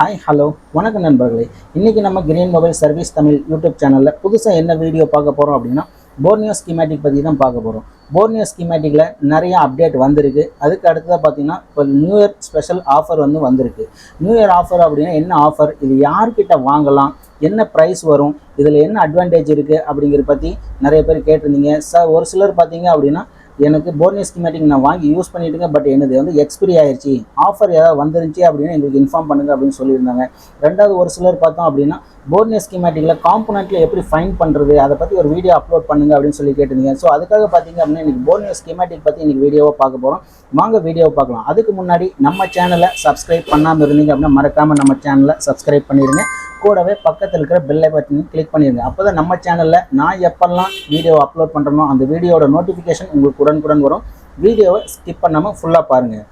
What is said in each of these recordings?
Hi hello வணக்கம் நண்பர்களே. இன்றைக்கி நம்ம green mobile service Tamil YouTube சேனலில் புதுசாக என்ன வீடியோ பார்க்க போகிறோம் அப்படின்னா போர்னியோ ஸ்கீமேட்டிக் பற்றி தான் பார்க்க போகிறோம். போர்னியோ ஸ்கீமேட்டிக்கில் நிறைய அப்டேட் வந்திருக்கு. அதுக்கு அடுத்ததாக பார்த்தீங்கன்னா இப்போ நியூ இயர் ஸ்பெஷல் ஆஃபர் வந்திருக்கு. நியூ இயர் ஆஃபர் அப்படின்னா என்ன ஆஃபர், இது யார்கிட்ட வாங்கலாம், என்ன ப்ரைஸ் வரும், இதில் என்ன அட்வான்டேஜ் இருக்குது அப்படிங்கிறத பற்றி நிறைய பேர் கேட்டிருந்தீங்க. ஒரு சிலர் பார்த்தீங்க அப்படின்னா எனக்கு போர்னியோ ஸ்கீமேட்டிக் நான் வாங்கி யூஸ் பண்ணிட்டுங்க, பட் எனது எக்ஸ்பிரி ஆயிடுச்சு, ஆஃபர் ஏதாவது வந்துருந்துச்சு அப்படின்னு எங்களுக்கு இன்ஃபார்ம் பண்ணுங்க அப்படின்னு சொல்லியிருந்தாங்க. ரெண்டாவது ஒரு சிலர் பார்த்தோம் அப்படின்னா போர்னியோ ஸ்கீமேட்டிக்கில் காம்பனண்ட்டில் எப்படி ஃபைன் பண்ணுறது, அதை பற்றி ஒரு வீடியோ அப்லோட் பண்ணுங்க அப்படின்னு சொல்லி கேட்டிருந்தீங்க. ஸோ அதுக்காக பார்த்தீங்க அப்படின்னா இன்றைக்கி போர்னியோ ஸ்கீமேட்டிக் பற்றி இன்றைக்கி வீடியோவை பார்க்க போகிறோம். வாங்க வீடியோவை பார்க்கலாம். அதுக்கு முன்னாடி நம்ம சேனலை சப்ஸ்கிரைப் பண்ணாமல் இருந்தீங்க அப்படின்னா மறக்காமல் நம்ம சேனலை சப்ஸ்கிரைப் பண்ணிடுங்க. கூடவே பக்கத்தில் இருக்கிற பெல் பட்டனையும் கிளிக் பண்ணிடுங்க. அப்போ தான் நம்ம சேனலில் நான் எப்பெல்லாம் வீடியோ அப்லோட் பண்ணுறனோ அந்த வீடியோட நோட்டிஃபிகேஷன் உங்களுக்கு உடனுக்குடன் வரும். வீடியோவை ஸ்கிப் பண்ணாமல் ஃபுல்லாக பாருங்கள்.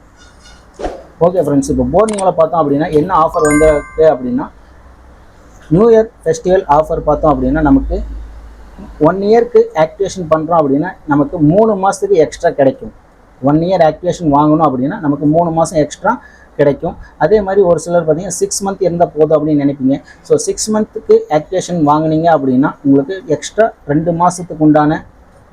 ஓகே ஃப்ரெண்ட்ஸ், இப்போ போர்னியோவில் பார்த்தோம் அப்படின்னா என்ன ஆஃபர் வந்துருக்கு அப்படின்னா நியூ இயர் ஃபெஸ்டிவல் ஆஃபர் பார்த்தோம் அப்படின்னா நமக்கு 1 இயருக்கு ஆக்டிவேஷன் பண்ணுறோம் அப்படின்னா நமக்கு 3 மாதத்துக்கு எக்ஸ்ட்ரா கிடைக்கும். 1 இயர் ஆக்டிவேஷன் வாங்கணும் அப்படின்னா நமக்கு 3 மாதம் எக்ஸ்ட்ரா கிடைக்கும். அதே மாதிரி ஒரு சிலர் பார்த்தீங்கன்னா 6 மந்த் இருந்தால் போதும் அப்படின்னு நினைப்பீங்க. ஸோ 6 மந்த்துக்கு ஆக்டிவேஷன் வாங்கினீங்க அப்படின்னா உங்களுக்கு எக்ஸ்ட்ரா 2 மாதத்துக்கு உண்டான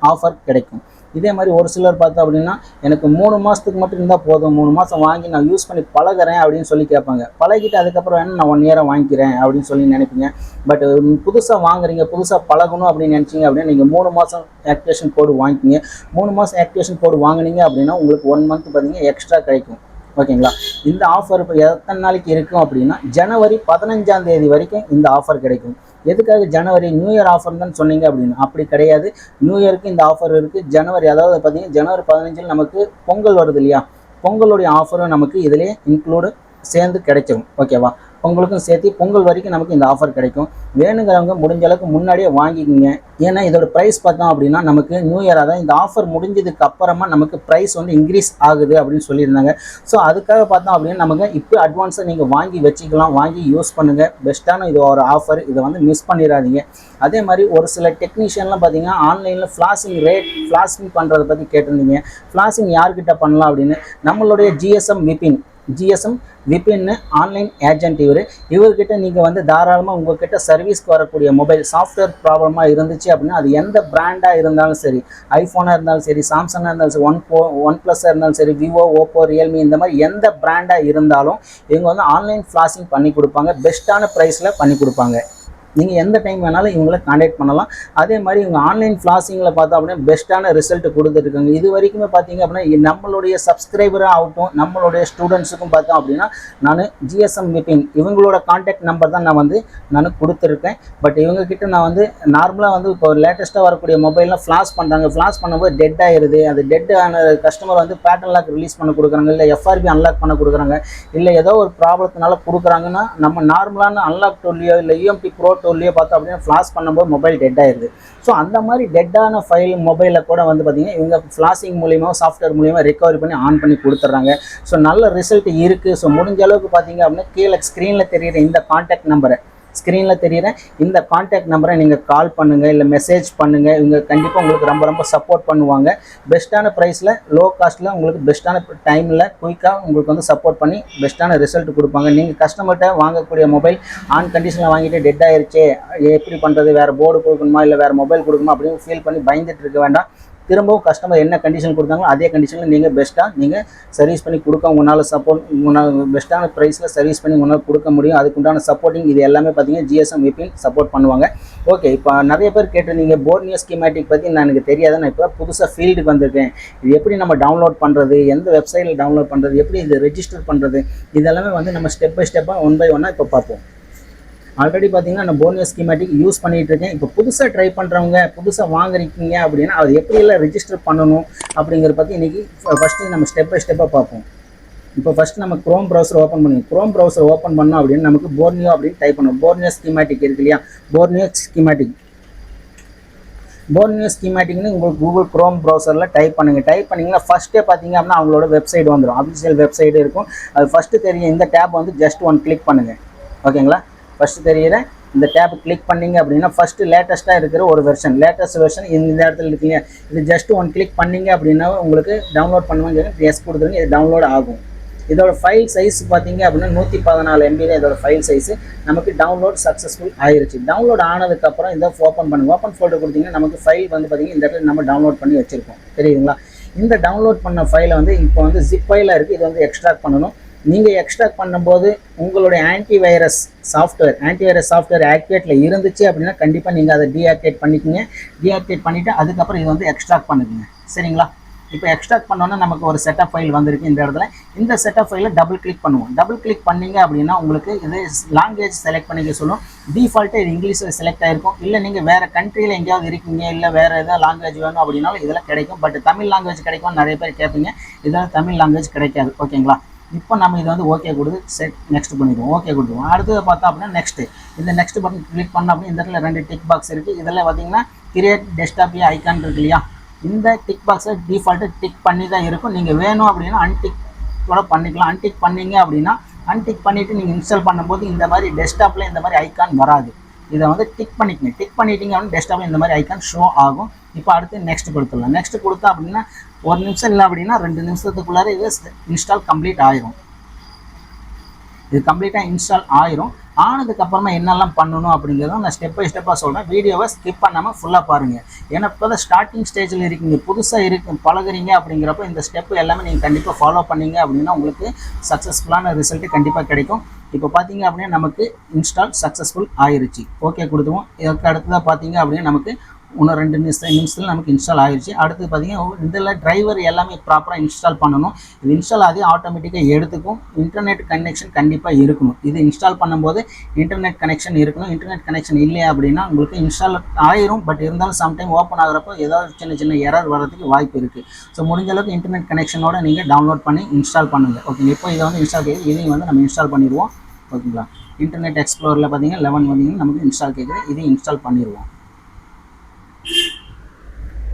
ஆஃபர் கிடைக்கும். இதே மாதிரி ஒரு சிலர் பார்த்தா அப்படின்னா எனக்கு 3 மாதத்துக்கு மட்டும் இருந்தால் போதும், 3 மாதம் வாங்கி நான் யூஸ் பண்ணி பழகிறேன் அப்படின்னு சொல்லி கேட்பாங்க. பழகிட்டு அதுக்கப்புறம் வேணும் நான் 1 இயராக வாங்கிக்கிறேன் அப்படின்னு சொல்லி நினைப்பீங்க. பட் புதுசாக வாங்குறீங்க, புதுசாக பழகணும் அப்படின்னு நினச்சிங்க அப்படின்னா நீங்கள் 3 மாதம் ஆக்டிவேஷன் கோடு வாங்கிக்கிங்க. 3 மாதம் ஆக்டிவேஷன் கோடு வாங்கினீங்க அப்படின்னா உங்களுக்கு 1 மந்த் பார்த்தீங்கன்னா எக்ஸ்ட்ரா கிடைக்கும். ஓகேங்களா? இந்த ஆஃபர் இப்போ எத்தனை நாளைக்கு இருக்கும் அப்படின்னா ஜனவரி 15ஆம் தேதி வரைக்கும் இந்த ஆஃபர் கிடைக்கும். எதுக்காக ஜனவரி, நியூ இயர் ஆஃபர் தான் சொன்னீங்க அப்படின்னு அப்படி கிடையாது. நியூ இயருக்கு இந்த ஆஃபர் இருக்குது. ஜனவரி, அதாவது பார்த்தீங்கன்னா ஜனவரி 15 நமக்கு பொங்கல் வருது இல்லையா, பொங்கலுடைய ஆஃபரும் நமக்கு இதிலே இன்க்ளூடு சேர்ந்து கிடைச்சிடும். ஓகேவா? பொங்கலுக்கும் சேர்த்து பொங்கல் வரைக்கும் நமக்கு இந்த ஆஃபர் கிடைக்கும். வேணுங்கிறவங்க முடிஞ்ச அளவுக்கு முன்னாடியே வாங்கிக்கோங்க. ஏன்னா இதோட ப்ரைஸ் பார்த்தோம் அப்படின்னா நமக்கு நியூ இயர், அதாவது இந்த ஆஃபர் முடிஞ்சதுக்கு அப்புறமா நமக்கு ப்ரைஸ் இன்க்ரீஸ் ஆகுது அப்படின்னு சொல்லியிருந்தாங்க. ஸோ அதுக்காக பார்த்தோம் அப்படின்னா நமக்கு இப்போ அட்வான்ஸாக நீங்கள் வாங்கி வச்சுக்கலாம், வாங்கி யூஸ் பண்ணுங்கள். பெஸ்ட்டான இது ஒரு ஆஃபர், இதை மிஸ் பண்ணிடாதீங்க. அதே மாதிரி ஒரு சில டெக்னீஷியன்லாம் பார்த்தீங்கன்னா ஆன்லைனில் ஃப்ளாஷிங் பண்ணுறதை பற்றி கேட்டிருந்தீங்க. ஃப்ளாஷிங் யார்கிட்ட பண்ணலாம் அப்படின்னு நம்மளுடைய ஜிஎஸ்எம் விபின்னு ஆன்லைன் ஏஜென்ட் இவர்கிட்ட நீங்கள் தாராளமாக உங்கள்கிட்ட சர்வீஸ்க்கு வரக்கூடிய மொபைல் சாஃப்ட்வேர் ப்ராப்ளமாக இருந்துச்சு அப்படின்னா அது எந்த பிராண்டாக இருந்தாலும் சரி, ஐஃபோனாக இருந்தாலும் சரி, சாம்சங்காக இருந்தாலும் சரி, ஒன் ப்ளஸ்ஸாக இருந்தாலும் சரி, விவோ, ஓப்போ, ரியல்மி, இந்த மாதிரி எந்த பிராண்டாக இருந்தாலும் இவங்க ஆன்லைன் ஃப்ளாஷிங் பண்ணி கொடுப்பாங்க. பெஸ்ட்டான ப்ரைஸில் பண்ணி கொடுப்பாங்க. நீங்கள் எந்த டைம் வேணாலும் இவங்களை கான்டாக்ட் பண்ணலாம். அதே மாதிரி இவங்க ஆன்லைன் ஃப்ளாஷிங்கில் பார்த்தோம் அப்படின்னா பெஸ்ட்டான ரிசல்ட் கொடுத்துருக்காங்க. இது வரைக்குமே பார்த்தீங்க அப்படின்னா நம்மளுடைய சப்ஸ்கிரைபராக ஆகட்டும், நம்மளுடைய ஸ்டூடெண்ட்ஸுக்கும் பார்த்தோம் அப்படின்னா நான் ஜிஎஸ்எம் விபின் இவங்களோட கான்டாக்ட் நம்பர் தான் நான் கொடுத்துருக்கேன். பட் இவங்ககிட்ட நான் நார்மலாக இப்போ லேட்டஸ்ட்டாக வரக்கூடிய மொபைல்லாம் ஃப்ளாஷ் பண்ணுறாங்க. ஃப்ளாஷ் பண்ணும்போது டெட் ஆகிடுது. அது டெட் ஆன கஸ்டமர் பேட்டர்ன் லாக் ரிலீஸ் பண்ண கொடுக்குறாங்க, இல்லை எஃப்ஆர்பி அன்லாக் பண்ண கொடுக்குறாங்க, இல்லை ஏதோ ஒரு ப்ராப்ளத்தினால கொடுக்குறாங்கன்னா நம்ம நார்மலான அன்லாக் டோல்லியோ இல்லை யூஎம்டி ப்ரோ டோல்லியோ பார்த்தோம் அப்படின்னா ஃப்ளாஷ் பண்ணும்போது மொபைல் டெட் ஆயிடுது. ஸோ அந்த மாதிரி டெட்டான ஃபைல் மொபைலில் கூட பார்த்தீங்கன்னா இவங்க ஃப்ளாஷிங் மூலியமாக சாஃப்ட்வேர் மூலியமாக ரெக்கவரி பண்ணி ஆன் பண்ணி கொடுத்துட்றாங்க. ஸோ நல்ல ரிசல்ட் இருக்குது. ஸோ முடிஞ்ச அளவுக்கு பார்த்தீங்க அப்படின்னா கீழே ஸ்க்ரீனில் தெரியுற இந்த கான்டாக்ட் நம்பரை நீங்கள் கால் பண்ணுங்கள், இல்லை மெசேஜ் பண்ணுங்கள். இவங்க கண்டிப்பாக உங்களுக்கு ரொம்ப சப்போர்ட் பண்ணுவாங்க. பெஸ்ட்டான ப்ரைஸில், லோ காஸ்ட்டில், உங்களுக்கு பெஸ்ட்டான டைமில் குயிக்காக உங்களுக்கு சப்போர்ட் பண்ணி பெஸ்ட்டான ரிசல்ட் கொடுப்பாங்க. நீங்கள் கஸ்டமர்கிட்ட வாங்கக்கூடிய மொபைல் ஆன் கண்டிஷனில் வாங்கிட்டு டெட் ஆயிடுச்சு, எப்படி பண்ணுறது, வேறு போர்டு கொடுக்கணுமா இல்லை வேறு மொபைல் கொடுக்கணுமா அப்படின்னு ஃபீல் பண்ணி பயந்துட்டு இருக்க வேண்டாம். திரும்பவும் கஸ்டமர் என்ன கண்டிஷன் கொடுத்தாங்களோ அதே கண்டிஷனில் நீங்கள் பெஸ்ட்டாக சர்வீஸ் பண்ணி கொடுக்க உங்களால் பெஸ்ட்டான ப்ரைஸில் சர்வீஸ் பண்ணி உங்களால் கொடுக்க முடியும். அதுக்குண்டான சப்போர்ட்டிங் இது எல்லாமே பார்த்தீங்கன்னா ஜிஎஸ்எம் விபின் சப்போர்ட் பண்ணுவாங்க. ஓகே, இப்போ நிறைய பேர் கேட்டிருந்தீங்க போர்னியோ ஸ்கீமேட்டிக் பற்றி. எனக்கு தெரியாது, நான் இப்போ புதுசாக ஃபீல்டுக்கு வந்திருக்கேன், இது எப்படி நம்ம டவுன்லோட் பண்ணுறது, எந்த வெப்சைட்டில் டவுன்லோட் பண்ணுறது, எப்படி இது ரெஜிஸ்டர் பண்ணுறது, இதெல்லாமே நம்ம ஸ்டெப் பை ஸ்டெப்பாக 1 by 1 இப்போ பார்ப்போம். ஆல்ரெடி பார்த்தீங்கன்னா நான் போர்னியோ ஸ்கீமேட்டிக் யூஸ் பண்ணிகிட்டு இருக்கேன். இப்போ புதுசாக ட்ரை பண்ணுறவங்க, புதுசாக வாங்குறீங்க அப்படின்னா அது எப்படியெல்லாம் ரெஜிஸ்டர் பண்ணணும் அப்படிங்கிறத பற்றி இன்றைக்கி ஃபஸ்ட்டு நம்ம ஸ்டெப் பை ஸ்டெப்பாக பார்ப்போம். இப்போ ஃபஸ்ட்டு நம்ம க்ரோம் ப்ரௌசர் ஓப்பன் பண்ணுவோம். க்ரோம் ப்ரௌசர் ஓப்பன் பண்ணோம் அப்படின்னு நமக்கு போர்னியோ அப்படின்னு டைப் பண்ணுவோம். போர்னியோ ஸ்கீமேட்டிக் இருக்கு இல்லையா, போர்னியோ ஸ்கீமேட்டிக்னு உங்களுக்கு கூகுள் க்ரோம் ப்ரௌசரில் டைப் பண்ணுங்கள். டைப் பண்ணிங்கன்னா ஃபஸ்ட்டே பார்த்தீங்க அப்படின்னா அவங்களோட வெப்சைட் வந்துடும், அஃபிஷியல் வெப்சைட் இருக்கும். அது ஃபஸ்ட்டு தெரியும் இந்த டேப் ஜஸ்ட் 1 கிளிக் பண்ணுங்கள். ஓகேங்களா? ஃபஸ்ட்டு தெரியுற இந்த டேப் கிளிக் பண்ணிங்க அப்படின்னா ஃபஸ்ட்டு லேட்டஸ்ட்டாக இருக்கிற ஒரு லேட்டஸ்ட் வெர்ஷன் இந்த இடத்துல இருக்கு இல்லையா, இது ஜஸ்ட் 1 கிளிக் பண்ணிங்க அப்படின்னா உங்களுக்கு டவுன்லோட் பண்ணுவாங்க. எஸ் கொடுத்துருங்க, இது டவுன்லோட் ஆகும். இதோட ஃபைல் சைஸ் பார்த்தீங்க அப்படின்னா 114 MB தான் இதோட ஃபைல் சைஸ். நமக்கு டவுன்லோட் சக்ஸஸ்ஃபுல் ஆயிருச்சு. டவுன்லோட் ஆனதுக்கப்புறம் இதை ஓப்பன் பண்ணுங்க. ஓப்பன் ஃபோல்டர் கொடுத்தீங்கன்னா நமக்கு ஃபைல் வந்து பார்த்தீங்கன்னா இந்த இடத்துல நம்ம டவுன்லோட் பண்ணி வச்சிருக்கோம், தெரியுதுங்களா? இந்த டவுன்லோட் பண்ண ஃபைலை வந்து இப்போ வந்து ஜிப் ஃபைலாக இருக்குது. இது வந்து எக்ஸ்ட்ராக்ட் பண்ணணும். நீங்கள் எக்ஸ்ட்ராக்ட் பண்ணும்போது உங்களுடைய ஆன்டிவைரஸ் சாஃப்ட்வேர் ஆக்டிவேட்டில் இருந்துச்சு அப்படின்னா கண்டிப்பாக நீங்கள் அதை டீஆக்டிவேட் பண்ணிக்கோங்க. டீஆக்டிவேட் பண்ணிவிட்டு அதுக்கப்புறம் இது வந்து எக்ஸ்ட்ராக்ட் பண்ணிக்கோங்க, சரிங்களா? இப்போ எக்ஸ்ட்ராக்ட் பண்ணோன்னா நமக்கு ஒரு செட்டப் ஃபைல் வந்திருக்கு. இந்த இடத்துல இந்த செட்டப் ஃபைலில் டபுள் கிளிக் பண்ணுவோம். டபுள் கிளிக் பண்ணிங்க அப்படின்னா உங்களுக்கு இது லாங்குவேஜ் செலக்ட் பண்ணிக்க சொல்லும். டிஃபால்ட்டாக இது இங்கிலீஷில் செலக்ட் ஆகிருக்கும். இல்லை நீங்கள் வேறு கண்ட்ரியில் எங்கேயாவது இருக்கீங்க, இல்லை வேறு எதாவது லாங்குவேஜ் வேணும் அப்படின்னாலும் இதில் கிடைக்கும். பட் தமிழ் லாங்குவேஜ் கிடைக்கும் நிறைய பேர் கேட்பீங்க. இதில் தமிழ் லாங்குவேஜ் கிடைக்காது, ஓகேங்களா? இப்போ நம்ம இதை வந்து ஓகே கொடுத்து செட் நெக்ஸ்ட் பண்ணிடுவோம். ஓகே கொடுத்துருவோம். அடுத்தது பார்த்தா அப்படின்னா நெக்ஸ்ட்டு இந்த நெக்ஸ்ட் பட்டன் கிளிக் பண்ணோம் அப்படின்னா இந்த இடத்துல 2 டிக் பாக்ஸ் இருக்குது. இதில் பார்த்தீங்கன்னா கிரியேட் டெஸ்க்டாப் ஐக்கான் இருக்கு இல்லையா? இந்த டிக் பாக்ஸை டிஃபால்ட்டு டிக் பண்ணி தான் இருக்கும். நீங்கள் வேணும் அப்படின்னா அன்டிக் கூட பண்ணிக்கலாம். அன்டிக் பண்ணிங்க அப்படின்னா அன்டிக் பண்ணிவிட்டு நீங்கள் இன்ஸ்டால் பண்ணும்போது இந்த மாதிரி டெஸ்க்டாப்பில் இந்த மாதிரி ஐக்கான் வராது. இதை வந்து டிக் பண்ணிக்கங்க. டிக் பண்ணிட்டீங்க அப்படின்னா டெஸ்க்டாப்பில் இந்த மாதிரி ஐக்கான் ஷோ ஆகும். இப்போ அடுத்து நெக்ஸ்ட் கொடுத்துடலாம். நெக்ஸ்ட் கொடுத்தா அப்படின்னா 1 நிமிஷம் இல்லை அப்படின்னா 2 நிமிஷத்துக்குள்ளார இது இன்ஸ்டால் கம்ப்ளீட் ஆயிரும். இது கம்ப்ளீட்டாக இன்ஸ்டால் ஆயிரும். ஆனதுக்கப்புறமா என்னெல்லாம் பண்ணணும் அப்படிங்கிறத நான் ஸ்டெப் பை ஸ்டெப்பாக சொல்கிறேன். வீடியோவை ஸ்கிப் பண்ணாமல் ஃபுல்லாக பாருங்கள். ஏன்னா இப்போ தான் ஸ்டார்டிங் ஸ்டேஜில் இருக்கீங்க, புதுசாக பழகுறீங்க. அப்படிங்கிறப்ப இந்த ஸ்டெப் எல்லாமே நீங்கள் கண்டிப்பாக ஃபாலோ பண்ணீங்க அப்படின்னா உங்களுக்கு சக்ஸஸ்ஃபுல்லான ரிசல்ட்டு கண்டிப்பாக கிடைக்கும். இப்போ பார்த்தீங்க அப்படின்னா நமக்கு இன்ஸ்டால் சக்ஸஸ்ஃபுல் ஆயிருச்சு. ஓகே கொடுத்துருவோம். இதுக்கு அடுத்ததாக பார்த்தீங்க அப்படின்னா நமக்கு இன்னும் 2 நிமிஷத்தில் நமக்கு இன்ஸ்டால் ஆயிடுச்சு. அடுத்து பார்த்தீங்கன்னா இதில் டிரைவர் எல்லாமே ப்ராப்பராக இன்ஸ்டால் பண்ணணும். இது இன்ஸ்டால் ஆகி ஆட்டோமேட்டிக்காக எடுத்துக்கும். இன்டர்நெட் கனெக்ஷன் கண்டிப்பாக இருக்கணும். இது இன்ஸ்டால் பண்ணும்போது இன்டர்நெட் கனெக்ஷன் இருக்கணும். இன்டர்நெட் கனெக்ஷன் இல்லை அப்படின்னா உங்களுக்கு இன்ஸ்டால் ஆயிரும். பட் இருந்தாலும் சம்டைம் ஓப்பன் ஆகிறப்போ ஏதாவது சின்ன எரர் வர்றதுக்கு வாய்ப்பு இருக்குது. ஸோ முடிஞ்ச அளவுக்கு இன்டர்நெட் கனெக்ஷனோட நீங்கள் டவுன்லோட் பண்ணி இன்ஸ்டால் பண்ணுங்கள், ஓகேங்க. இப்போ இதை வந்து இன்ஸ்டால் கேட்குது. இதையும் வந்து நம்ம இன்ஸ்டால் பண்ணிடுவோம், ஓகேங்களா? இன்டர்நெட் எக்ஸ்ப்ளோரில் பார்த்தீங்கன்னா 11 பார்த்தீங்கன்னா நமக்கு இன்ஸ்டால் கேட்குது. இதையும் இன்ஸ்டால் பண்ணிடுவோம்.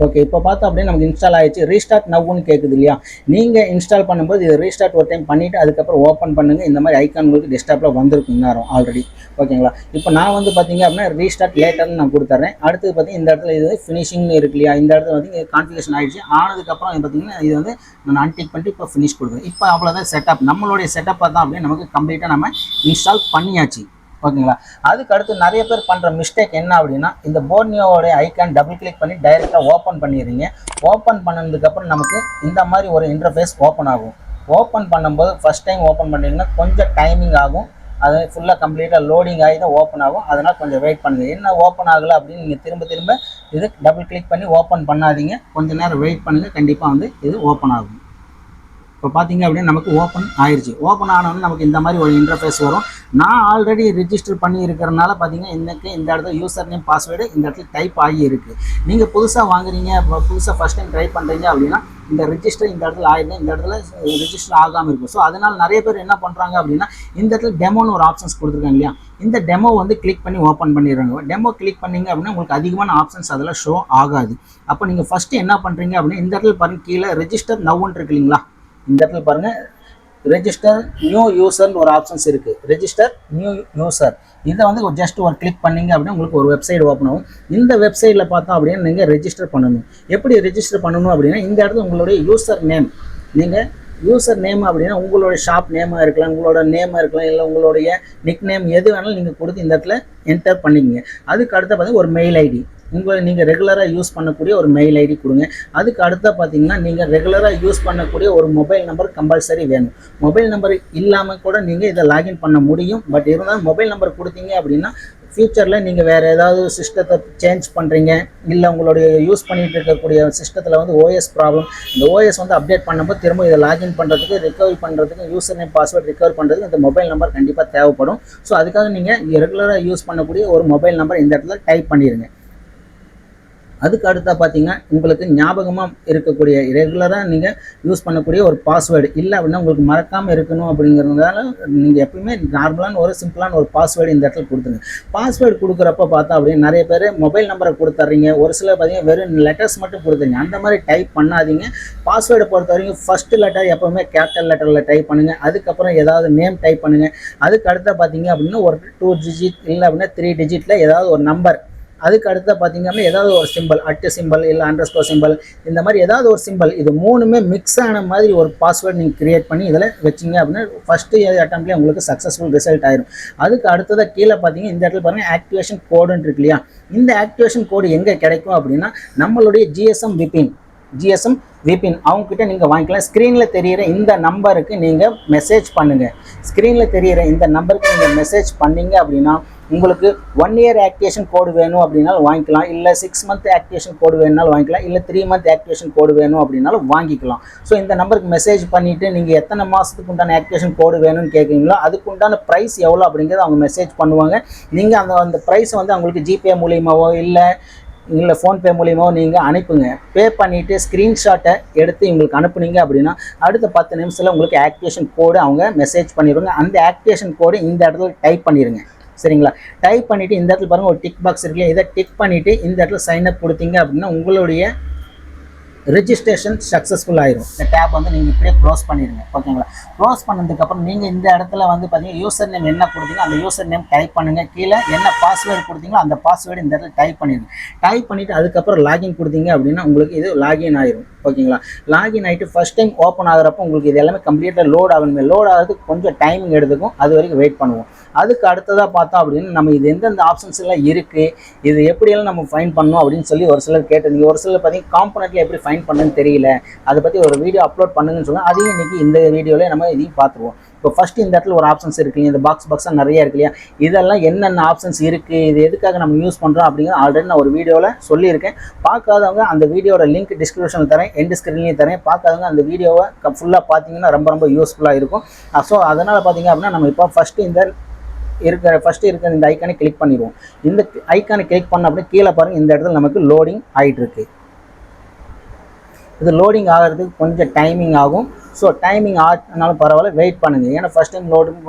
ஓகே, இப்போ பார்த்தா அப்படியே நமக்கு இன்ஸ்டால் ஆயிடுச்சு. ரீஸ்டார்ட் நவ்னு கேட்குது இல்லையா? நீங்கள் இன்ஸ்டால் பண்ணும்போது இது ரீஸ்டார்ட் ஒரு டைம் பண்ணிவிட்டு அதுக்கப்புறம் ஓப்பன் பண்ணுங்கள். இந்த மாதிரி ஐக்கான் உங்களுக்கு டெஸ்க்டாப்பில் வந்திருக்கும் நேரம் ஆல்ரெடி, ஓகேங்களா? இப்போ நான் வந்து பார்த்தீங்க அப்படின்னா ரீஸ்டார்ட் லேட்டர்னு நான் கொடுத்துட்றேன். அடுத்து பார்த்தீங்கன்னா இந்த இடத்துல இது ஃபினிஷிங்னு இருக்கு இல்லையா? இந்த இடத்துல வந்து கான்ஃபிகரேஷன் ஆகிடுச்சு. ஆனதுக்கப்புறம் பார்த்தீங்கன்னா இது வந்து நான் அன்டிக் பண்ணிட்டு இப்போ ஃபினிஷ் கொடுக்குறேன். இப்போ அவ்வளோதான் செட்டப். நம்மளுடைய செட்டப்பை தான் அப்படியே நமக்கு கம்ப்ளீட்டாக நம்ம இன்ஸ்டால் பண்ணியாச்சு, ஓகேங்களா? அதுக்கு அடுத்து நிறைய பேர் பண்ணுற மிஸ்டேக் என்ன அப்படின்னா இந்த போர்னியோட ஐக்கான் டபுள் கிளிக் பண்ணி டைரெக்டாக ஓப்பன் பண்ணிடுறீங்க. ஓப்பன் பண்ணதுக்கப்புறம் நமக்கு இந்த மாதிரி ஒரு இன்டர்ஃபேஸ் ஓப்பன் ஆகும். ஓப்பன் பண்ணும்போது ஃபஸ்ட் டைம் ஓப்பன் பண்ணிங்கன்னா கொஞ்சம் டைமிங் ஆகும். அது ஃபுல்லாக கம்ப்ளீட்டாக லோடிங் ஆகி தான் ஓப்பன் ஆகும். அதனால் கொஞ்சம் வெயிட் பண்ணுங்கள். என்ன ஓப்பன் ஆகலை அப்படின்னு நீங்கள் திரும்ப இது டபுள் கிளிக் பண்ணி ஓப்பன் பண்ணாதீங்க. கொஞ்சம் நேரம் வெயிட் பண்ணுங்கள், கண்டிப்பாக வந்து இது ஓப்பன் ஆகும். இப்போ பார்த்தீங்க அப்படின்னா நமக்கு ஓப்பன் ஆயிடுச்சு. ஓப்பன் ஆனோன்னு நமக்கு இந்த மாதிரி ஒரு இன்டர்ஃபேஸ் வரும். நான் ஆல்ரெடி ரிஜிஸ்டர் பண்ணி இருக்கிறனால பார்த்தீங்கன்னா இன்றைக்கி இந்த இடத்துல யூசர் நேம் பாஸ்வேர்டு இந்த இடத்துல டைப் ஆகி இருக்குது. நீங்கள் புதுசாக வாங்குறீங்க, புதுசாக ஃபஸ்ட் டைம் ட்ரை பண்ணுறீங்க அப்படின்னா இந்த ரிஜிஸ்டர் இந்த இடத்துல ஆயிடுங்க, இந்த இடத்துல ரிஜிஸ்டர் ஆகாமல் இருக்கும். ஸோ அதனால் நிறைய பேர் என்ன பண்ணுறாங்க அப்படின்னா இந்த இடத்துல டெமோன்னு ஒரு ஆப்ஷன்ஸ் கொடுத்துருக்காங்க இல்லையா? இந்த டெமோ வந்து கிளிக் பண்ணி ஓப்பன் பண்ணிடுறாங்க. டெமோ கிளிக் பண்ணிங்க அப்படின்னா உங்களுக்கு அதிகமான ஆப்ஷன்ஸ் அதில் ஷோ ஆகாது. அப்போ நீங்கள் ஃபஸ்ட்டு என்ன பண்ணுறீங்க அப்படின்னா இந்த இடத்துல பாருங்கள், கீழே ரெஜிஸ்டர் நவ்வுன்னு இருக்கு இல்லைங்களா? இந்த இடத்துல பாருங்கள் ரெஜிஸ்டர் நியூ யூசர்னு ஒரு ஆப்ஷன்ஸ் இருக்குது. ரெஜிஸ்டர் நியூ யூசர் இதை வந்து ஜஸ்ட் ஒரு கிளிக் பண்ணிங்க அப்படின்னா உங்களுக்கு ஒரு வெப்சைட் ஓப்பன் ஆகும். இந்த வெப்சைட்டில் பார்த்தோம் அப்படின்னா நீங்கள் ரெஜிஸ்டர் பண்ணணும். எப்படி ரெஜிஸ்டர் பண்ணணும் அப்படின்னா இந்த இடத்துல உங்களுடைய யூசர் நேம், நீங்கள் யூசர் நேம் அப்படின்னா உங்களுடைய ஷாப் நேமாக இருக்கலாம், உங்களோட நேமாக இருக்கலாம், இல்லை உங்களுடைய நிக் நேம் எது வேணாலும் நீங்கள் கொடுத்து இந்த இடத்துல என்டர் பண்ணிக்கங்க. அதுக்கு அடுத்த பார்த்தீங்கன்னா ஒரு மெயில் ஐடி, நீங்கள் ரெகுலராக யூஸ் பண்ணக்கூடிய ஒரு மெயில் ஐடி கொடுங்க. அதுக்கு அடுத்த பார்த்தீங்கன்னா நீங்கள் ரெகுலராக யூஸ் பண்ணக்கூடிய ஒரு மொபைல் நம்பர் கம்பல்சரி வேணும். மொபைல் நம்பர் இல்லாமல் கூட நீங்கள் இதை லாகின் பண்ண முடியும். பட் இருந்தாலும் மொபைல் நம்பர் கொடுத்தீங்க அப்படின்னா ஃப்யூச்சரில் நீங்கள் வேறு ஏதாவது சிஸ்டத்தை சேஞ்ச் பண்ணுறீங்க, இல்லை உங்களுடைய யூஸ் பண்ணிகிட்டு இருக்கக்கூடிய சிஸ்டத்தில் வந்து ஓஎஸ் ப்ராப்ளம், இந்த ஓஎஸ் வந்து அப்டேட் பண்ணும்போது திரும்ப இதை லாகின் பண்ணுறதுக்கு ரிகவரி பண்ணுறதுக்கு யூசர் நேம் பாஸ்வேர்ட் ரிகவர் பண்ணுறதுக்கு இந்த மொபைல் நம்பர் கண்டிப்பாக தேவைப்படும். ஸோ அதுக்காக நீங்கள் ரெகுலராக யூஸ் பண்ணக்கூடிய ஒரு மொபைல் நம்பர் இந்த இடத்துல டைப் பண்ணிடுங்க. அதுக்கு அடுத்தா பார்த்தீங்கன்னா உங்களுக்கு ஞாபகமாக இருக்கக்கூடிய ரெகுலராக நீங்கள் யூஸ் பண்ணக்கூடிய ஒரு பாஸ்வேர்டு இல்லை அப்படின்னா உங்களுக்கு மறக்காமல் இருக்கணும். அப்படிங்கிறதுனால நீங்கள் எப்பவுமே நார்மலான ஒரு சிம்பிளான ஒரு பாஸ்வேர்டு இந்த இடத்துல கொடுத்துருங்க. பாஸ்வேர்டு கொடுக்குறப்ப பார்த்தா அப்படின்னு நிறைய பேர் மொபைல் நம்பரை கொடுத்துட்றீங்க, ஒரு சிலர் பார்த்தீங்கன்னா வெறும் லெட்டர்ஸ் மட்டும் கொடுத்துருங்க. அந்த மாதிரி டைப் பண்ணாதீங்க. பாஸ்வேர்டை பொறுத்த வரைக்கும் ஃபஸ்ட்டு லெட்டர் எப்போவுமே கேபிட்டல் லெட்டரில் டைப் பண்ணுங்கள். அதுக்கப்புறம் ஏதாவது நேம் டைப் பண்ணுங்கள். அதுக்கு அடுத்த பார்த்தீங்க அப்படின்னா ஒரு 2 டிஜிட் இல்லை அப்படின்னா 3 டிஜிட்டில் ஏதாவது ஒரு நம்பர் அதுக்கு அடுத்து பார்த்தீங்க அப்படின்னா ஏதாவது ஒரு சிம்பிள் அட்டு சிம்பிள் இல்லை அண்டர்ஸ்கோர் சிம்பிள் இந்த மாதிரி ஏதாவது ஒரு சிம்பிள் இது மூணுமே மிக்ஸ் ஆன மாதிரி ஒரு பாஸ்வேர்டு நீங்கள் கிரியேட் பண்ணி இதில் வச்சிங்க அப்படின்னா ஃபஸ்ட்டு அட்டம்ப்ட்லேயே உங்களுக்கு சக்ஸஸ்ஃபுல் ரிசல்ட் ஆயிரும். அதுக்கு அடுத்ததாக கீழே பார்த்தீங்கன்னா இந்த இடத்துல பாருங்கள் ஆக்டிவேஷன் கோடுன்னு இருக்கு இல்லையா, இந்த ஆக்டிவேஷன் கோடு எங்கே கிடைக்கும் அப்படின்னா நம்மளுடைய ஜிஎஸ்எம் விபின் அவங்கக்கிட்ட நீங்கள் வாங்கிக்கலாம். ஸ்க்ரீனில் தெரிகிற இந்த நம்பருக்கு நீங்கள் மெசேஜ் பண்ணுங்கள். ஸ்க்ரீனில் தெரிகிற இந்த நம்பருக்கு நீங்கள் மெசேஜ் பண்ணிங்க அப்படின்னா உங்களுக்கு 1 year ஆக்டிவேஷன் கோடு வேணும் அப்படின்னாலும் வாங்கிக்கலாம், இல்லை 6 month ஆக்டிவேஷன் கோடு வேணுனாலும் வாங்கிக்கலாம், இல்லை 3 month ஆக்டிவேஷன் கோடு வேணும் அப்படின்னாலும் வாங்கிக்கலாம். ஸோ இந்த நம்பருக்கு மெசேஜ் பண்ணிவிட்டு நீங்கள் எத்தனை மாதத்துக்கு உண்டான ஆக்டிவேஷன் கோடு வேணும்னு கேட்குறீங்களோ அதுக்கு உண்டான ப்ரைஸ் எவ்வளோ அப்படிங்கிறத அவங்க மெசேஜ் பண்ணுவாங்க. நீங்கள் அந்த ப்ரைஸை வந்து அவங்களுக்கு ஜிபே மூலியமாவோ இல்லை ஃபோன்பே மூலியமாவோ நீங்கள் அனுப்புங்க. பே பண்ணிவிட்டு ஸ்க்ரீன்ஷாட்டை எடுத்து இவங்களுக்கு அனுப்புனீங்க அப்படின்னா அடுத்த 10 நிமிஷத்தில் உங்களுக்கு ஆக்டிவேஷன் கோடு அவங்க மெசேஜ் பண்ணிடுவாங்க. அந்த ஆக்டிவேஷன் கோடு இந்த இடத்துல டைப் பண்ணிடுங்க. சரிங்களா, டைப் பண்ணிவிட்டு இந்த இடத்துல பாருங்கள் ஒரு டிக் பாக்ஸ் இருக்குல்ல, இதை டிக் பண்ணிவிட்டு இந்த இடத்துல சைன்அப் கொடுத்தீங்க அப்படின்னா உங்களுடைய ரெஜிஸ்ட்ரேஷன் சக்ஸஸ்ஃபுல் ஆயிரும். இந்த டேப் வந்து நீங்கள் இப்படியே க்ளோஸ் பண்ணிடுங்க. ஓகேங்களா, க்ளோஸ் பண்ணதுக்கப்புறம் நீங்கள் இந்த இடத்துல வந்து பார்த்தீங்கன்னா யூசர் நேம் என்ன கொடுத்தீங்க அந்த யூசர் நேம் டைப் பண்ணுங்கள். கீழே என்ன பாஸ்வேர்டு கொடுத்தீங்களோ அந்த பாஸ்வேர்டு இந்த இடத்துல டைப் பண்ணிடுங்க. டைப் பண்ணிவிட்டு அதுக்கப்புறம் லாகின் கொடுத்தீங்க அப்படின்னா உங்களுக்கு இது லாகின் ஆயிரும். ஓகேங்களா, லாகின் ஆகிட்டு ஃபஸ்ட் டைம் ஓப்பன் ஆகிறப்போ உங்களுக்கு இது எல்லாமே கம்ப்ளீட்டாக லோட் ஆகணுமே, லோட் ஆகிறதுக்கு கொஞ்சம் டைமிங் எடுத்துக்கும், அது வரைக்கும் வெயிட் பண்ணுவோம். அதுக்கு அடுத்ததாக பார்த்தோம் அப்படின்னா நம்ம இது எந்தெந்த ஆப்ஷன்ஸ் எல்லாம் இருக்குது, இது எப்படியெல்லாம் நம்ம ஃபைன் பண்ணணும் அப்படின்னு சொல்லி ஒரு சிலர் கேட்டிருந்தீங்க. ஒரு சிலர் பார்த்தீங்கன்னா காம்பனெண்ட்டில் எப்படி ஃபைன் பண்ணுன்னு தெரியல, அதை பற்றி ஒரு வீடியோ அப்லோட் பண்ணுங்கன்னு சொல்லுங்கள். அதையும் இன்றைக்கி இந்த வீடியோவில் நம்ம இதையும் பார்த்துருவோம். இப்போ ஃபஸ்ட்டு இந்த இடத்துல ஒரு ஆப்ஷன்ஸ் இருக்கு இல்லையா, இந்த பாக்ஸாக நிறைய இருக்கு இல்லையா, இதெல்லாம் என்னென்ன ஆப்ஷன்ஸ் இருக்குது, இது எதுக்காக நம்ம யூஸ் பண்ணுறோம் அப்படிங்கிறது ஆல்ரெடி நான் ஒரு வீடியோவில் சொல்லியிருக்கேன். பார்க்காதவங்க அந்த வீடியோட லிங்க் டிஸ்கிரிப்ஷனில் தரேன், எண்ட் ஸ்க்ரீன்லேயும் தரேன். பார்க்காதவங்க அந்த வீடியோவை ஃபுல்லாக பார்த்தீங்கன்னா ரொம்ப யூஸ்ஃபுல்லாக இருக்கும். ஸோ அதனால் பார்த்தீங்க அப்படின்னா நம்ம இப்போ ஃபஸ்ட்டு இருக்கிற இந்த ஐக்கானை கிளிக் பண்ணிடுவோம். இந்த ஐக்கானை கிளிக் பண்ண அப்படியே கீழே பாருங்கள் இந்த இடத்துல நமக்கு லோடிங் ஆகிட்டு இருக்கு. இது லோடிங் ஆகிறதுக்கு கொஞ்சம் டைமிங் ஆகும். ஸோ டைமிங் ஆனாலும் பரவாயில்ல, வெயிட் பண்ணுங்கள். ஏன்னா ஃபஸ்ட் டைம் லோடிங்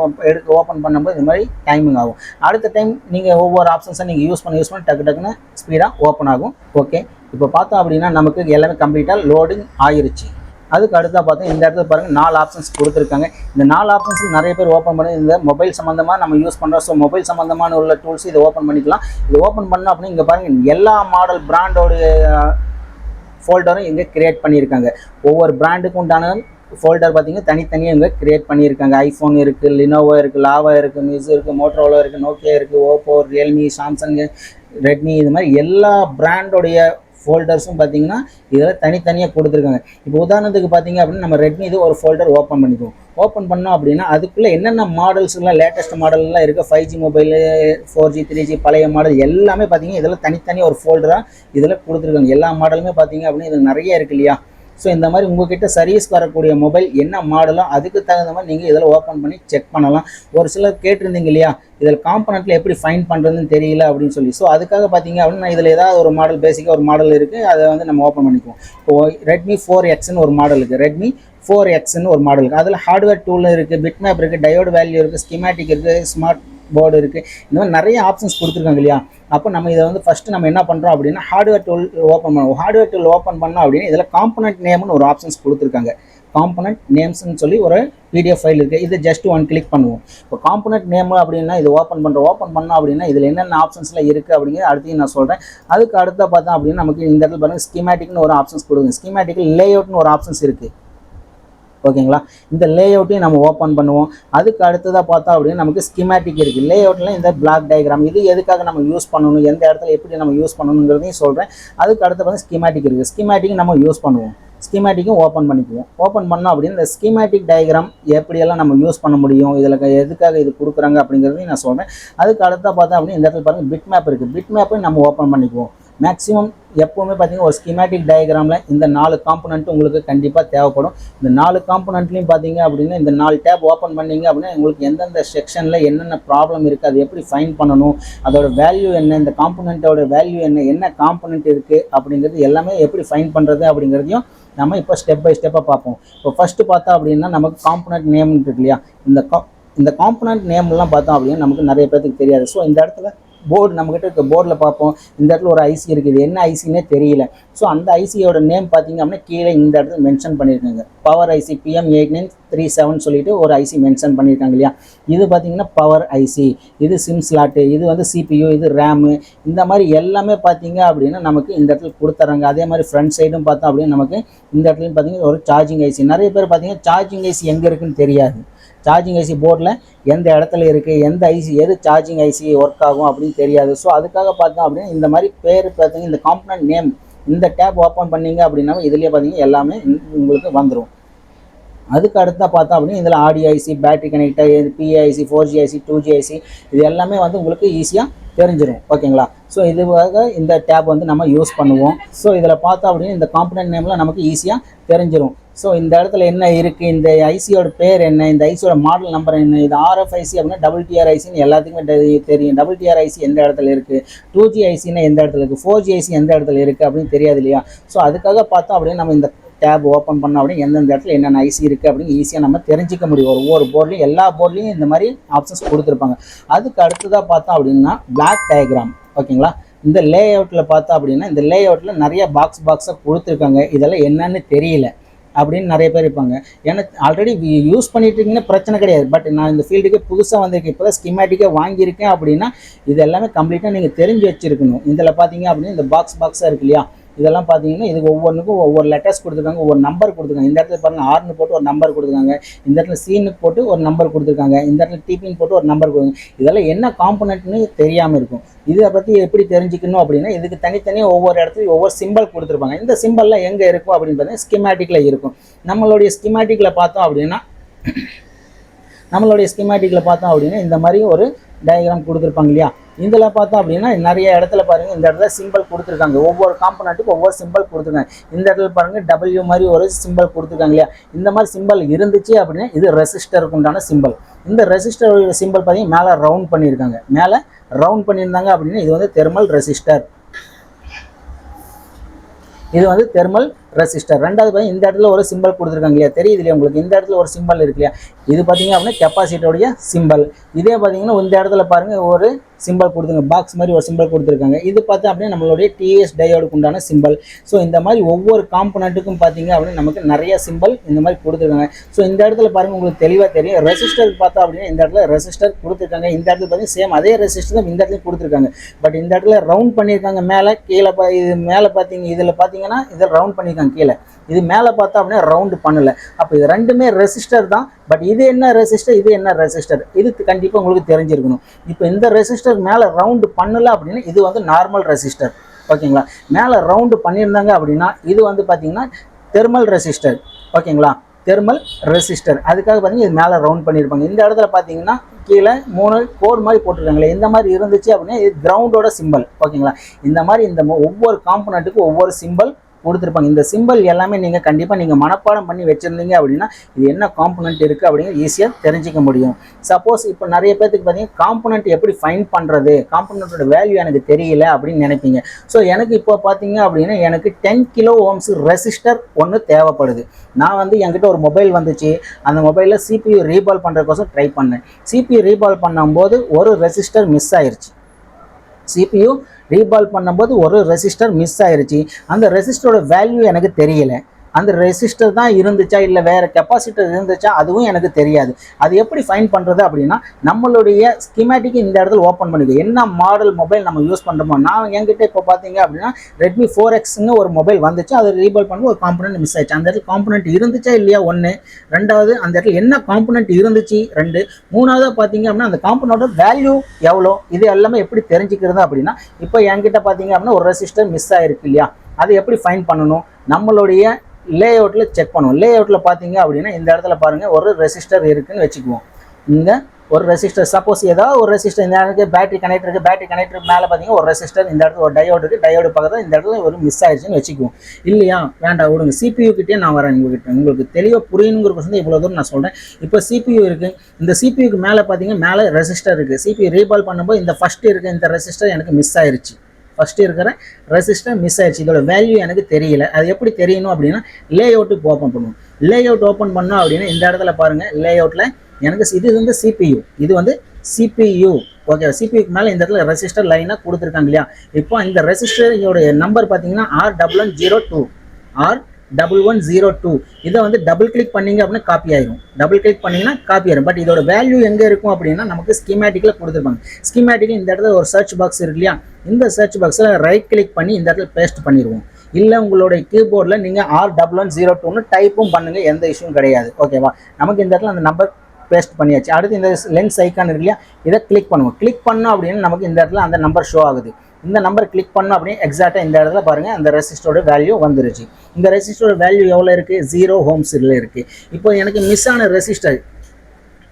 ஓப்பன் பண்ணும்போது இது மாதிரி டைமிங் ஆகும். அடுத்த டைம் நீங்கள் ஒவ்வொரு ஆப்ஷன்ஸை நீங்கள் யூஸ் பண்ணி டக்குன்னு ஸ்பீடாக ஓப்பன் ஆகும். ஓகே, இப்போ பார்த்தோம் அப்படின்னா நமக்கு எல்லாமே கம்ப்ளீட்டாக லோடிங் ஆகிருச்சு. அதுக்கு அடுத்தா பார்த்தா இந்த இடத்துல பாருங்கள் 4 ஆப்ஷன்ஸ் கொடுத்துருக்காங்க. இந்த 4 ஆப்ஷன்ஸ் நிறைய பேர் ஓப்பன் பண்ணி இந்த மொபைல் சம்மந்தமாக நம்ம யூஸ் பண்ணுறோம். ஸோ மொபைல் சம்மந்தமான உள்ள டூல்ஸ் இதை ஓப்பன் பண்ணிக்கலாம். இது ஓப்பன் பண்ணோம் அப்படின்னா இங்கே பாருங்கள் எல்லா மாடல் பிராண்டோடைய ஃபோல்டரும் இங்கே கிரியேட் பண்ணியிருக்காங்க. ஒவ்வொரு பிராண்டுக்கு உண்டான ஃபோல்டர் பார்த்தீங்கன்னா தனித்தனியாக இங்கே கிரியேட் பண்ணியிருக்காங்க. ஐஃபோன் இருக்குது, லினோவோ இருக்குது, லாவா இருக்குது, மிஸ் இருக்குது, மோட்டரோலா இருக்குது, நோக்கியா இருக்குது, ஓப்போ, ரியல்மி, சாம்சங்கு, ரெட்மி, இது மாதிரி எல்லா பிராண்டோடைய ஃபோல்டர்ஸும் பார்த்தீங்கன்னா இதில் தனித்தனியாக கொடுத்துருக்காங்க. இப்போ உதாரணத்துக்கு பார்த்தீங்க அப்படின்னா நம்ம ரெட்மி இது ஒரு ஃபோல்டர் ஓப்பன் பண்ணிக்குவோம். ஓப்பன் பண்ணோம் அப்படின்னா அதுக்குள்ளே என்னென்ன மாடல்ஸ்லாம் லேட்டஸ்ட் மாடல்லாம் இருக்குது, 5G மொபைலு, 4G 3G பழைய மாடல் எல்லாமே பார்த்தீங்கன்னா இதில் தனித்தனியாக ஒரு ஃபோல்டராக இதில் கொடுத்துருக்காங்க. எல்லா மாடலுமே பார்த்தீங்க அப்படின்னா இதில் நிறைய இருக்குது இல்லையா. ஸோ இந்த மாதிரி உங்கள்கிட்ட சர்வீஸ் வரக்கூடிய மொபைல் என்ன மாடலோ அதுக்கு தகுந்த மாதிரி நீங்கள் இதில் ஓப்பன் பண்ணி செக் பண்ணலாம். ஒரு சிலர் கேட்டிருந்தீங்க இல்லையா, இதில் காம்பனெண்ட்டில் எப்படி ஃபைன் பண்ணுறதுன்னு தெரியல அப்படின்னு சொல்லி. ஸோ அதுக்காக பார்த்தீங்க அப்படின்னா இதில் ஏதாவது ஒரு மாடல் பேசிக்காக ஒரு மாடல் இருக்குது, அதை வந்து நம்ம ஓப்பன் பண்ணிக்குவோம். இப்போது ரெட்மி 4Xன்னு ஒரு மாடல் இருக்குது, ரெட்மி 4Xன்னு ஒரு மாடல் இருக்குது. அதில் ஹார்ட்வேர் டூல் இருக்குது, பிட்மேப் இருக்குது, டயோடு வேல்யூ இருக்குது, ஸ்கிமேட்டிக் இருக்குது, ஸ்மார்ட் போர்டு இருக்குது, இந்த மாதிரி நிறைய ஆப்ஷன்ஸ் கொடுத்துருக்காங்க இல்லையா. அப்போ நம்ம இதை வந்து ஃபஸ்ட்டு நம்ம என்ன பண்ணுறோம் அப்படின்னா ஹார்ட்வேர் டூல் ஓப்பன் பண்ணுவோம். ஹார்ட்வேர் டூல் ஓப்பன் பண்ணோம் அப்படின்னா இதில் காம்பனெண்ட் நேம்னு ஒரு ஆப்ஷன்ஸ் கொடுத்துருக்காங்க. காம்பனெண்ட் நேம்ஸ்ன்னு சொல்லி ஒரு PDF ஃபைல் இருக்குது, இது ஜஸ்ட் 1 கிளிக் பண்ணுவோம். இப்போ காம்பனெண்ட் நேம் அப்படின்னா இது ஓப்பன் பண்ணோம் அப்படின்னா இதில் என்னென்ன ஆப்ஷன்ஸ்லாம் இருக்குது அப்படிங்கிறது அடுத்து நான் சொல்கிறேன். அதுக்கு அடுத்த பார்த்தோம் அப்படின்னா நமக்கு இந்த இடத்துல பாருங்கள் ஸ்கிமேட்டிக்னு ஒரு ஆப்ஷன்ஸ் கொடுங்க. ஸ்கிமேட்டிக்கில் லேஅவுட்னு ஒரு ஆப்ஷன்ஸ் இருக்குது. ஓகேங்களா, இந்த லேஅவுட்டையும் நம்ம ஓப்பன் பண்ணுவோம். அதுக்கு அடுத்ததாக பார்த்தா அப்படின்னா நமக்கு ஸ்கிமேட்டிக் இருக்குது. லேஅவுட்டில் இந்த பிளாக் டயக்ராம் இது எதுக்காக நம்ம யூஸ் பண்ணணும், எந்த இடத்துல எப்படி நம்ம யூஸ் பண்ணணுங்கிறதையும் சொல்கிறேன். அதுக்கு அடுத்து வந்து ஸ்கிமேட்டிக் இருக்குது. ஸ்கிமேட்டிக் நம்ம யூஸ் பண்ணுவோம். ஸ்கிமேட்டிக்கும் ஓப்பன் பண்ணிக்குவோம். ஓப்பன் பண்ணோம் அப்படின்னு இந்த ஸ்கிமேட்டிக் டயக்ராம் எப்படியெல்லாம் நம்ம யூஸ் பண்ண முடியும், இதில் எதுக்காக இது கொடுக்குறாங்க அப்படிங்கிறதையும் நான் சொல்கிறேன். அதுக்கு அடுத்த பார்த்தா அப்படின்னு இந்த இடத்துல பாருங்கள் பிட் மேப் இருக்குது. பிட் மேப்பை நம்ம ஓப்பன் பண்ணிக்குவோம். மேக்ஸிமம் எப்போவுமே பார்த்தீங்கன்னா ஒரு ஸ்கிமேட்டிக் டயக்ராமில் இந்த 4 காம்பனெண்ட்டும் உங்களுக்கு கண்டிப்பாக தேவைப்படும். இந்த 4 காம்பனெண்ட்லையும் பார்த்தீங்க அப்படின்னா இந்த 4 டேப் ஓப்பன் பண்ணிங்க அப்படின்னா உங்களுக்கு எந்தெந்த செக்ஷனில் என்னென்ன ப்ராப்ளம் இருக்குது, அது எப்படி ஃபைன் பண்ணணும், அதோட வேல்யூ என்ன, இந்த காம்பனெண்ட்டோட வேல்யூ என்ன காம்பனெண்ட் இருக்குது அப்படிங்கிறது எல்லாமே எப்படி ஃபைன் பண்ணுறது அப்படிங்கிறதையும் நம்ம இப்போ ஸ்டெப் பை ஸ்டெப்பாக பார்ப்போம். இப்போ ஃபஸ்ட்டு பார்த்தா அப்படின்னா நமக்கு காம்பனெண்ட் நேம் இருக்கு இல்லையா, இந்த காம்பனெண்ட் நேம்லாம் பார்த்தோம் அப்படின்னா நமக்கு நிறைய பேருக்கு தெரியாது. ஸோ இந்த இடத்துல போர்டு நம்மக்கிட்ட இருக்க போர்டில் பார்ப்போம், இந்த இடத்துல ஒரு ஐசி இருக்குது, என்ன ஐசின்னே தெரியல. ஸோ அந்த ஐசியோட நேம் பார்த்தீங்க அப்படின்னா கீழே இந்த இடத்துல மென்ஷன் பண்ணியிருக்காங்க. பவர் ஐசி PM8937 சொல்லிட்டு ஒரு ஐசி மென்ஷன் பண்ணியிருக்காங்க இல்லையா. இது பார்த்தீங்கன்னா பவர் ஐசி, இது சிம் ஸ்லாட்டு, இது வந்து CPU, இது ரேமு, இந்த மாதிரி எல்லாமே பார்த்தீங்க அப்படின்னா நமக்கு இந்த இடத்துல கொடுத்துறாங்க. அதே மாதிரி ஃப்ரண்ட் சைடும் பார்த்தோம் அப்படின்னா நமக்கு இந்த இடத்துலையும் பார்த்தீங்கன்னா ஒரு சார்ஜிங் ஐசி. நிறைய பேர் பார்த்தீங்கன்னா சார்ஜிங் ஐசி எங்கே இருக்குன்னு தெரியாது. சார்ஜிங் ஐசி போர்டில் எந்த இடத்துல இருக்குது, எந்த ஐசி எது சார்ஜிங் ஐசி ஒர்க் ஆகும் அப்படின்னு தெரியாது. ஸோ அதுக்காக பார்த்தோம் அப்படின்னா இந்த மாதிரி பேர் பார்த்தீங்கன்னா இந்த காம்பனன்ட் நேம் இந்த டேப் ஓப்பன் பண்ணிங்க அப்படின்னா இதுலேயே பார்த்தீங்கன்னா எல்லாமே உங்களுக்கு வந்துடும். அதுக்கு அடுத்தா பார்த்தோம் அப்படின்னா இதில் audio IC, battery connector, PIC, 4G IC, 2G IC, இது எல்லாமே வந்து உங்களுக்கு ஈஸியாக தெரிஞ்சிடும். ஓகேங்களா. ஸோ இதுவாக இந்த டேப் வந்து நம்ம யூஸ் பண்ணுவோம். ஸோ இதில் பார்த்தோம் அப்படின்னா இந்த காம்பனன்ட் நேமில் நமக்கு ஈஸியாக தெரிஞ்சிடும். ஸோ இந்த இடத்துல என்ன இருக்குது, இந்த ஐசியோட பேர் என்ன, இந்த ஐசியோட மாடல் நம்பர் என்ன, இது RFIC அப்படின்னா WTR ஐசின்னு எல்லாத்துக்குமே தெரியும். WTR ஐசி எந்த இடத்துல இருக்குது, 2G ஐசின்னா எந்த இடத்துல இருக்குது, 4G ஐசி எந்த இடத்துல இருக்குது அப்படின்னு தெரியாது இல்லையா. ஸோ அதுக்காக பார்த்தோம் அப்படின்னா நம்ம இந்த டேப் ஓப்பன் பண்ணோம் அப்படின்னு எந்தெந்த இடத்துல என்னென்ன ஐசி இருக்குது அப்படின்னு ஈஸியாக நம்ம தெரிஞ்சிக்க முடியும். ஒவ்வொரு போர்ட்லையும் எல்லா போர்ட்லையும் இந்த மாதிரி ஆப்ஷன்ஸ் கொடுத்துருப்பாங்க. அதுக்கு அடுத்ததாக பார்த்தோம் அப்படின்னா பிளாக் டயக்ராம். ஓகேங்களா. இந்த லே அவுட்டில் பார்த்தோம் அப்படின்னா இந்த லே அவுட்டில் நிறைய பாக்ஸாக கொடுத்துருக்காங்க. இதெல்லாம் என்னன்னு தெரியல அப்படின்னு நிறைய பேர் இருப்பாங்க. எனக்கு ஆல்ரெடி யூஸ் பண்ணிட்டு இருக்கீங்கன்னா பிரச்சனை கிடையாது. பட் நான் இந்த ஃபீல்டுக்கு புதுசாக வந்திருக்கேன், இப்போ தான் ஸ்கிமேட்டிக்காக வாங்கியிருக்கேன் அப்படின்னா இது எல்லாமே கம்ப்ளீட்டாக நீங்கள் தெரிஞ்சு வச்சுருக்கணும். இதில் பார்த்தீங்க அப்படின்னா இந்த பாக்ஸாக இருக்கு இல்லையா, இதெல்லாம் பார்த்தீங்கன்னா இதுக்கு ஒவ்வொன்றுக்கும் ஒவ்வொரு லெட்டர்ஸ் கொடுத்துருக்காங்க, ஒவ்வொரு நம்பர் கொடுத்துருக்காங்க. இந்த இடத்துல பாருங்கள் ஆர்னு போட்டு ஒரு நம்பர் கொடுத்துருக்காங்க, இந்த இடத்துல சீனு போட்டு ஒரு நம்பர் கொடுத்துருக்காங்க, இந்த இடத்துல டிபின்னு போட்டு ஒரு நம்பர் கொடுங்க. இதெல்லாம் என்ன காம்பனன்ட்னு தெரியாமல் இருக்கும். இதை பற்றி எப்படி தெரிஞ்சுக்கணும் அப்படின்னா இதுக்கு தனித்தனியாக ஒவ்வொரு இடத்துலையும் ஒவ்வொரு சிம்பிள் கொடுத்துருப்பாங்க. இந்த சிம்பிள்லாம் எங்கே இருக்கும் அப்படின்னு பார்த்தீங்கன்னா ஸ்கிமேட்டிக்கில் இருக்கும். நம்மளுடைய ஸ்கிமேட்டிக்கில் பார்த்தோம் அப்படின்னா இந்த மாதிரி ஒரு டயக்ராம் கொடுத்துருப்பாங்க இல்லையா. இதில் பார்த்தோம் அப்படின்னா நிறைய இடத்துல பாருங்கள் இந்த இடத்துல சிம்பிள் கொடுத்துருக்காங்க. ஒவ்வொரு காம்பனண்ட்டுக்கும் ஒவ்வொரு சிம்பிள் கொடுத்துருக்காங்க. இந்த இடத்துல பாருங்கள் W மாதிரி ஒரு சிம்பிள் கொடுத்துருக்காங்க இல்லையா. இந்த மாதிரி சிம்பிள் இருந்துச்சு அப்படின்னா இது ரெசிஸ்டருக்கு உண்டான சிம்பிள். இந்த ரெசிஸ்டர் சிம்பிள் பார்த்தீங்கன்னா மேலே ரவுண்ட் பண்ணியிருக்காங்க. மேலே ரவுண்ட் பண்ணியிருந்தாங்க அப்படின்னா இது வந்து தெர்மல் ரெசிஸ்டர். இது வந்து தெர்மல் ரெசிஸ்டர். ரெண்டாவது பார்த்தீங்கன்னா இந்த இடத்துல ஒரு சிம்பிள் கொடுத்துருக்காங்க இல்லையா, தெரியுது இல்லையா உங்களுக்கு, இந்த இடத்துல ஒரு சிம்பிள் இருக்கு இல்லையா, இது பார்த்தீங்க அப்படின்னா கெப்பாசிட்டருடைய சிம்பிள். இதே பார்த்தீங்கன்னா இந்த இடத்துல பாருங்கள் ஒரு சிம்பிள் கொடுத்துருங்க, பாக்ஸ் மாதிரி ஒரு சிம்பிள் கொடுத்துருக்காங்க. இது பார்த்தா அப்படின்னா நம்மளுடைய TS டயோடுக்கு உண்டான சிம்பிள். ஸோ இந்த மாதிரி ஒவ்வொரு காம்பனண்ட்டுக்கும் பார்த்தீங்க அப்படின்னா நமக்கு நிறைய சிம்பிள் இந்த மாதிரி கொடுத்துருக்காங்க. ஸோ இந்த இடத்துல பாருங்கள் உங்களுக்கு தெளிவாக தெரியும். ரெசிஸ்டருக்கு பார்த்தா அப்படின்னா இந்த இடத்துல ரெசிஸ்டர் கொடுத்துருக்காங்க. இந்த இடத்துல பார்த்தீங்கன்னா சேம் அதே ரெசிஸ்டர் தான் இந்த இடத்துல கொடுத்துருக்காங்க. பட் இந்த இடத்துல ரவுண்ட் பண்ணியிருக்காங்க. மேலே கீழே இது மேலே பார்த்தீங்க, இதில் பார்த்தீங்கன்னா இதில் ரவுண்ட் பண்ணியிருக்காங்க கீழே, இது மேலே பார்த்தா அப்படின்னா ரவுண்டு பண்ணல. அப்போ இது ரெண்டுமே ரெசிஸ்டர் தான். பட் இது என்ன ரெசிஸ்டர், இது என்ன ரெசிஸ்டர், இது கண்டிப்பாக உங்களுக்கு தெரிஞ்சிருக்கணும். இப்போ இந்த ரெசிஸ்டர் மேலே ரவுண்டு பண்ணல அப்படின்னா இது வந்து நார்மல் ரெசிஸ்டர். ஓகேங்களா. மேலே ரவுண்டு பண்ணியிருந்தாங்க அப்படின்னா இது வந்து பார்த்தீங்கன்னா தெர்மல் ரெசிஸ்டர். ஓகேங்களா, தெர்மல் ரெசிஸ்டர். அதுக்காக பார்த்தீங்கன்னா இது மேலே ரவுண்ட் பண்ணியிருப்பாங்க. இந்த இடத்துல பார்த்தீங்கன்னா கீழே 3 கோடு மாதிரி போட்டிருக்காங்களே, இந்த மாதிரி இருந்துச்சு அப்படின்னா இது கிரவுண்டோட சிம்பிள். ஓகேங்களா. இந்த மாதிரி இந்த ஒவ்வொரு காம்பனண்ட்டுக்கும் ஒவ்வொரு சிம்பிள் கொடுத்துருப்பாங்க. இந்த சிம்பிள் எல்லாமே நீங்கள் கண்டிப்பாக நீங்கள் மனப்பாடம் பண்ணி வச்சுருந்தீங்க அப்படின்னா இது என்ன காம்பனண்ட் இருக்குது அப்படிங்கிறது ஈஸியாக தெரிஞ்சிக்க முடியும். சப்போஸ் இப்போ நிறைய பேருக்கு பார்த்தீங்கன்னா காம்பனண்ட் எப்படி ஃபைண்ட் பண்ணுறது, காம்பனண்ட்டோட வேல்யூ எனக்கு தெரியல அப்படின்னு நினைப்பீங்க. ஸோ எனக்கு இப்போ பார்த்தீங்க அப்படின்னா எனக்கு 10 கிலோ ஓம்ஸ் ரெசிஸ்டர் ஒன்று தேவைப்படுது. நான் வந்து என்கிட்ட ஒரு மொபைல் வந்துச்சு, அந்த மொபைலில் CPU ரீபால் பண்ணுறதுக்கோசம் ட்ரை பண்ணேன். CPU ரீபால் பண்ணும்போது ஒரு ரெசிஸ்டர் மிஸ் ஆயிடுச்சு. CPU ரீபால் பண்ணும்போது ஒரு ரெசிஸ்டர் மிஸ் ஆயிருச்சு. அந்த ரெசிஸ்டரோட வேல்யூ எனக்கு தெரியல. அந்த ரெசிஸ்டர் தான் இருந்துச்சா இல்லை வேறு கெப்பாசிட்டர் இருந்துச்சா அதுவும் எனக்கு தெரியாது. அது எப்படி ஃபைண்ட் பண்ணுறது அப்படின்னா நம்மளுடைய ஸ்கிமேட்டிக் இந்த இடத்துல ஓப்பன் பண்ணிக்கோ. என்ன மாடல் மொபைல் நம்ம யூஸ் பண்ணுறோமோ, நான் என்கிட்ட இப்போ பார்த்தீங்க அப்படின்னா Redmi 4Xன்னு ஒரு மொபைல் வந்துச்சு. அது ரீபால் பண்ணி ஒரு காம்பனண்ட் மிஸ் ஆயிடுச்சு. அந்த இடத்துல காம்பனண்ட் இருந்துச்சா இல்லையா ஒன்று, ரெண்டாவது அந்த இடத்துல என்ன காம்பனண்ட் இருந்துச்சு 2, மூணாவது பார்த்தீங்க அப்படின்னா அந்த காம்பனண்டோட வேல்யூ எவ்வளோ, இது எல்லாமே எப்படி தெரிஞ்சுக்கிறது அப்படின்னா இப்போ என்கிட்ட பார்த்தீங்க அப்படின்னா ஒரு ரெசிஸ்டர் மிஸ் ஆயிருக்கு இல்லையா, அதை எப்படி ஃபைண்ட் பண்ணணும், நம்மளுடைய லே அவுட்டில் செக் பண்ணுவோம். லே அவுட்டில் பார்த்தீங்க அப்படின்னா இந்த இடத்துல பாருங்கள் ஒரு ரெசிஸ்டர் இருக்குதுன்னு வச்சுக்குவோம். இங்கே ஒரு ரெசிஸ்டர், சப்போஸ் ஏதாவது ஒரு ரெசிஸ்டர், இந்த இடத்துக்கு பேட்டரி கனெக்டர் இருக்குது, பேட்டரி கனெக்டர் மேலே பார்த்தீங்கன்னா ஒரு ரெசிஸ்டர், இந்த இடத்துல ஒரு டயோடு இருக்குது, டயோடு பக்கத்தில் இந்த இடத்துல ஒரு மிஸ் ஆயிடுச்சுன்னு வச்சுக்குவோம். இல்லையா, வேண்டாம் விடுங்க, CPU கிட்டே நான் வரேன். உங்களுக்கு தெளிவாக புரியணுங்கிறதுக்கு இவ்வளோ தூரம் நான் சொல்கிறேன். இப்போ CPU இருக்குது, இந்த CPUக்கு மேலே பார்த்தீங்கன்னா மேலே ரெசிஸ்டர் இருக்குது. CPU ரீபால் பண்ணும்போது இந்த ஃபஸ்ட்டு இருக்குது இந்த ரெசிஸ்டர் எனக்கு மிஸ் ஆயிடுச்சு. ஃபஸ்ட்டு இருக்கிற ரெசிஸ்டர் மிஸ் ஆயிடுச்சு. இதோட வேல்யூ எனக்கு தெரியல. அது எப்படி தெரியணும் அப்படின்னா லே அவுட்டுக்கு ஓப்பன் பண்ணுவோம். லே அவுட் ஓப்பன் பண்ணோம் அப்படின்னா இந்த இடத்துல பாருங்கள் லே அவுட்டில் எனக்கு இது வந்து CPU, இது வந்து CPU. ஓகே, சிபியூக்கு மேலே இந்த இடத்துல ரெசிஸ்டர் லைனாக கொடுத்துருக்காங்க இல்லையா. இப்போ இந்த ரெசிஸ்டரோட நம்பர் பார்த்தீங்கன்னா R1102 R1102. இதை வந்து டபுள் கிளிக் பண்ணீங்க அப்படின்னா காப்பி ஆயிரும். டபுள் கிளிக் பண்ணீங்கன்னா காப்பி ஆயிரும். பட் இதோட வேல்யூ எங்கே இருக்கும் அப்படின்னா நமக்கு ஸ்கீமேட்டிக்கில் கொடுத்துருப்பாங்க. ஸ்கீமேட்டிக் இந்த இடத்துல ஒரு சர்ச் பாக்ஸ் இருக்கு இல்லையா, இந்த சர்ச் பாக்ஸில் ரைட் கிளிக் பண்ணி இந்த இடத்துல பேஸ்ட் பண்ணிடுவோம். இல்லை உங்களுடைய கீபோர்டில் நீங்கள் R1102 டைப்பும் பண்ணுங்கள், எந்த இஷ்யூவும் கிடையாது. ஓகேவா, நமக்கு இந்த இடத்துல அந்த நம்பர் பேஸ்ட் பண்ணியாச்சு. அடுத்து இந்த லென்ஸ் ஐக்கான் இருக்கு இல்லையா, இதை கிளிக் பண்ணுவோம். கிளிக் பண்ணோம் அப்படின்னு நமக்கு இந்த இடத்துல அந்த நம்பர் ஷோ ஆகுது. இந்த நம்பர் கிளிக் பண்ணோம் அப்படின்னு எக்ஸாக்டாக இந்த இடத்துல பாருங்கள் அந்த ரெசிஸ்டரோட வேல்யூ வந்துருச்சு. இந்த ரெசிஸ்டரோட வேல்யூ எவ்வளோ இருக்குது, 0 ohms இருக்குது. இப்போ எனக்கு மிஸ் ஆன ரெசிஸ்டர்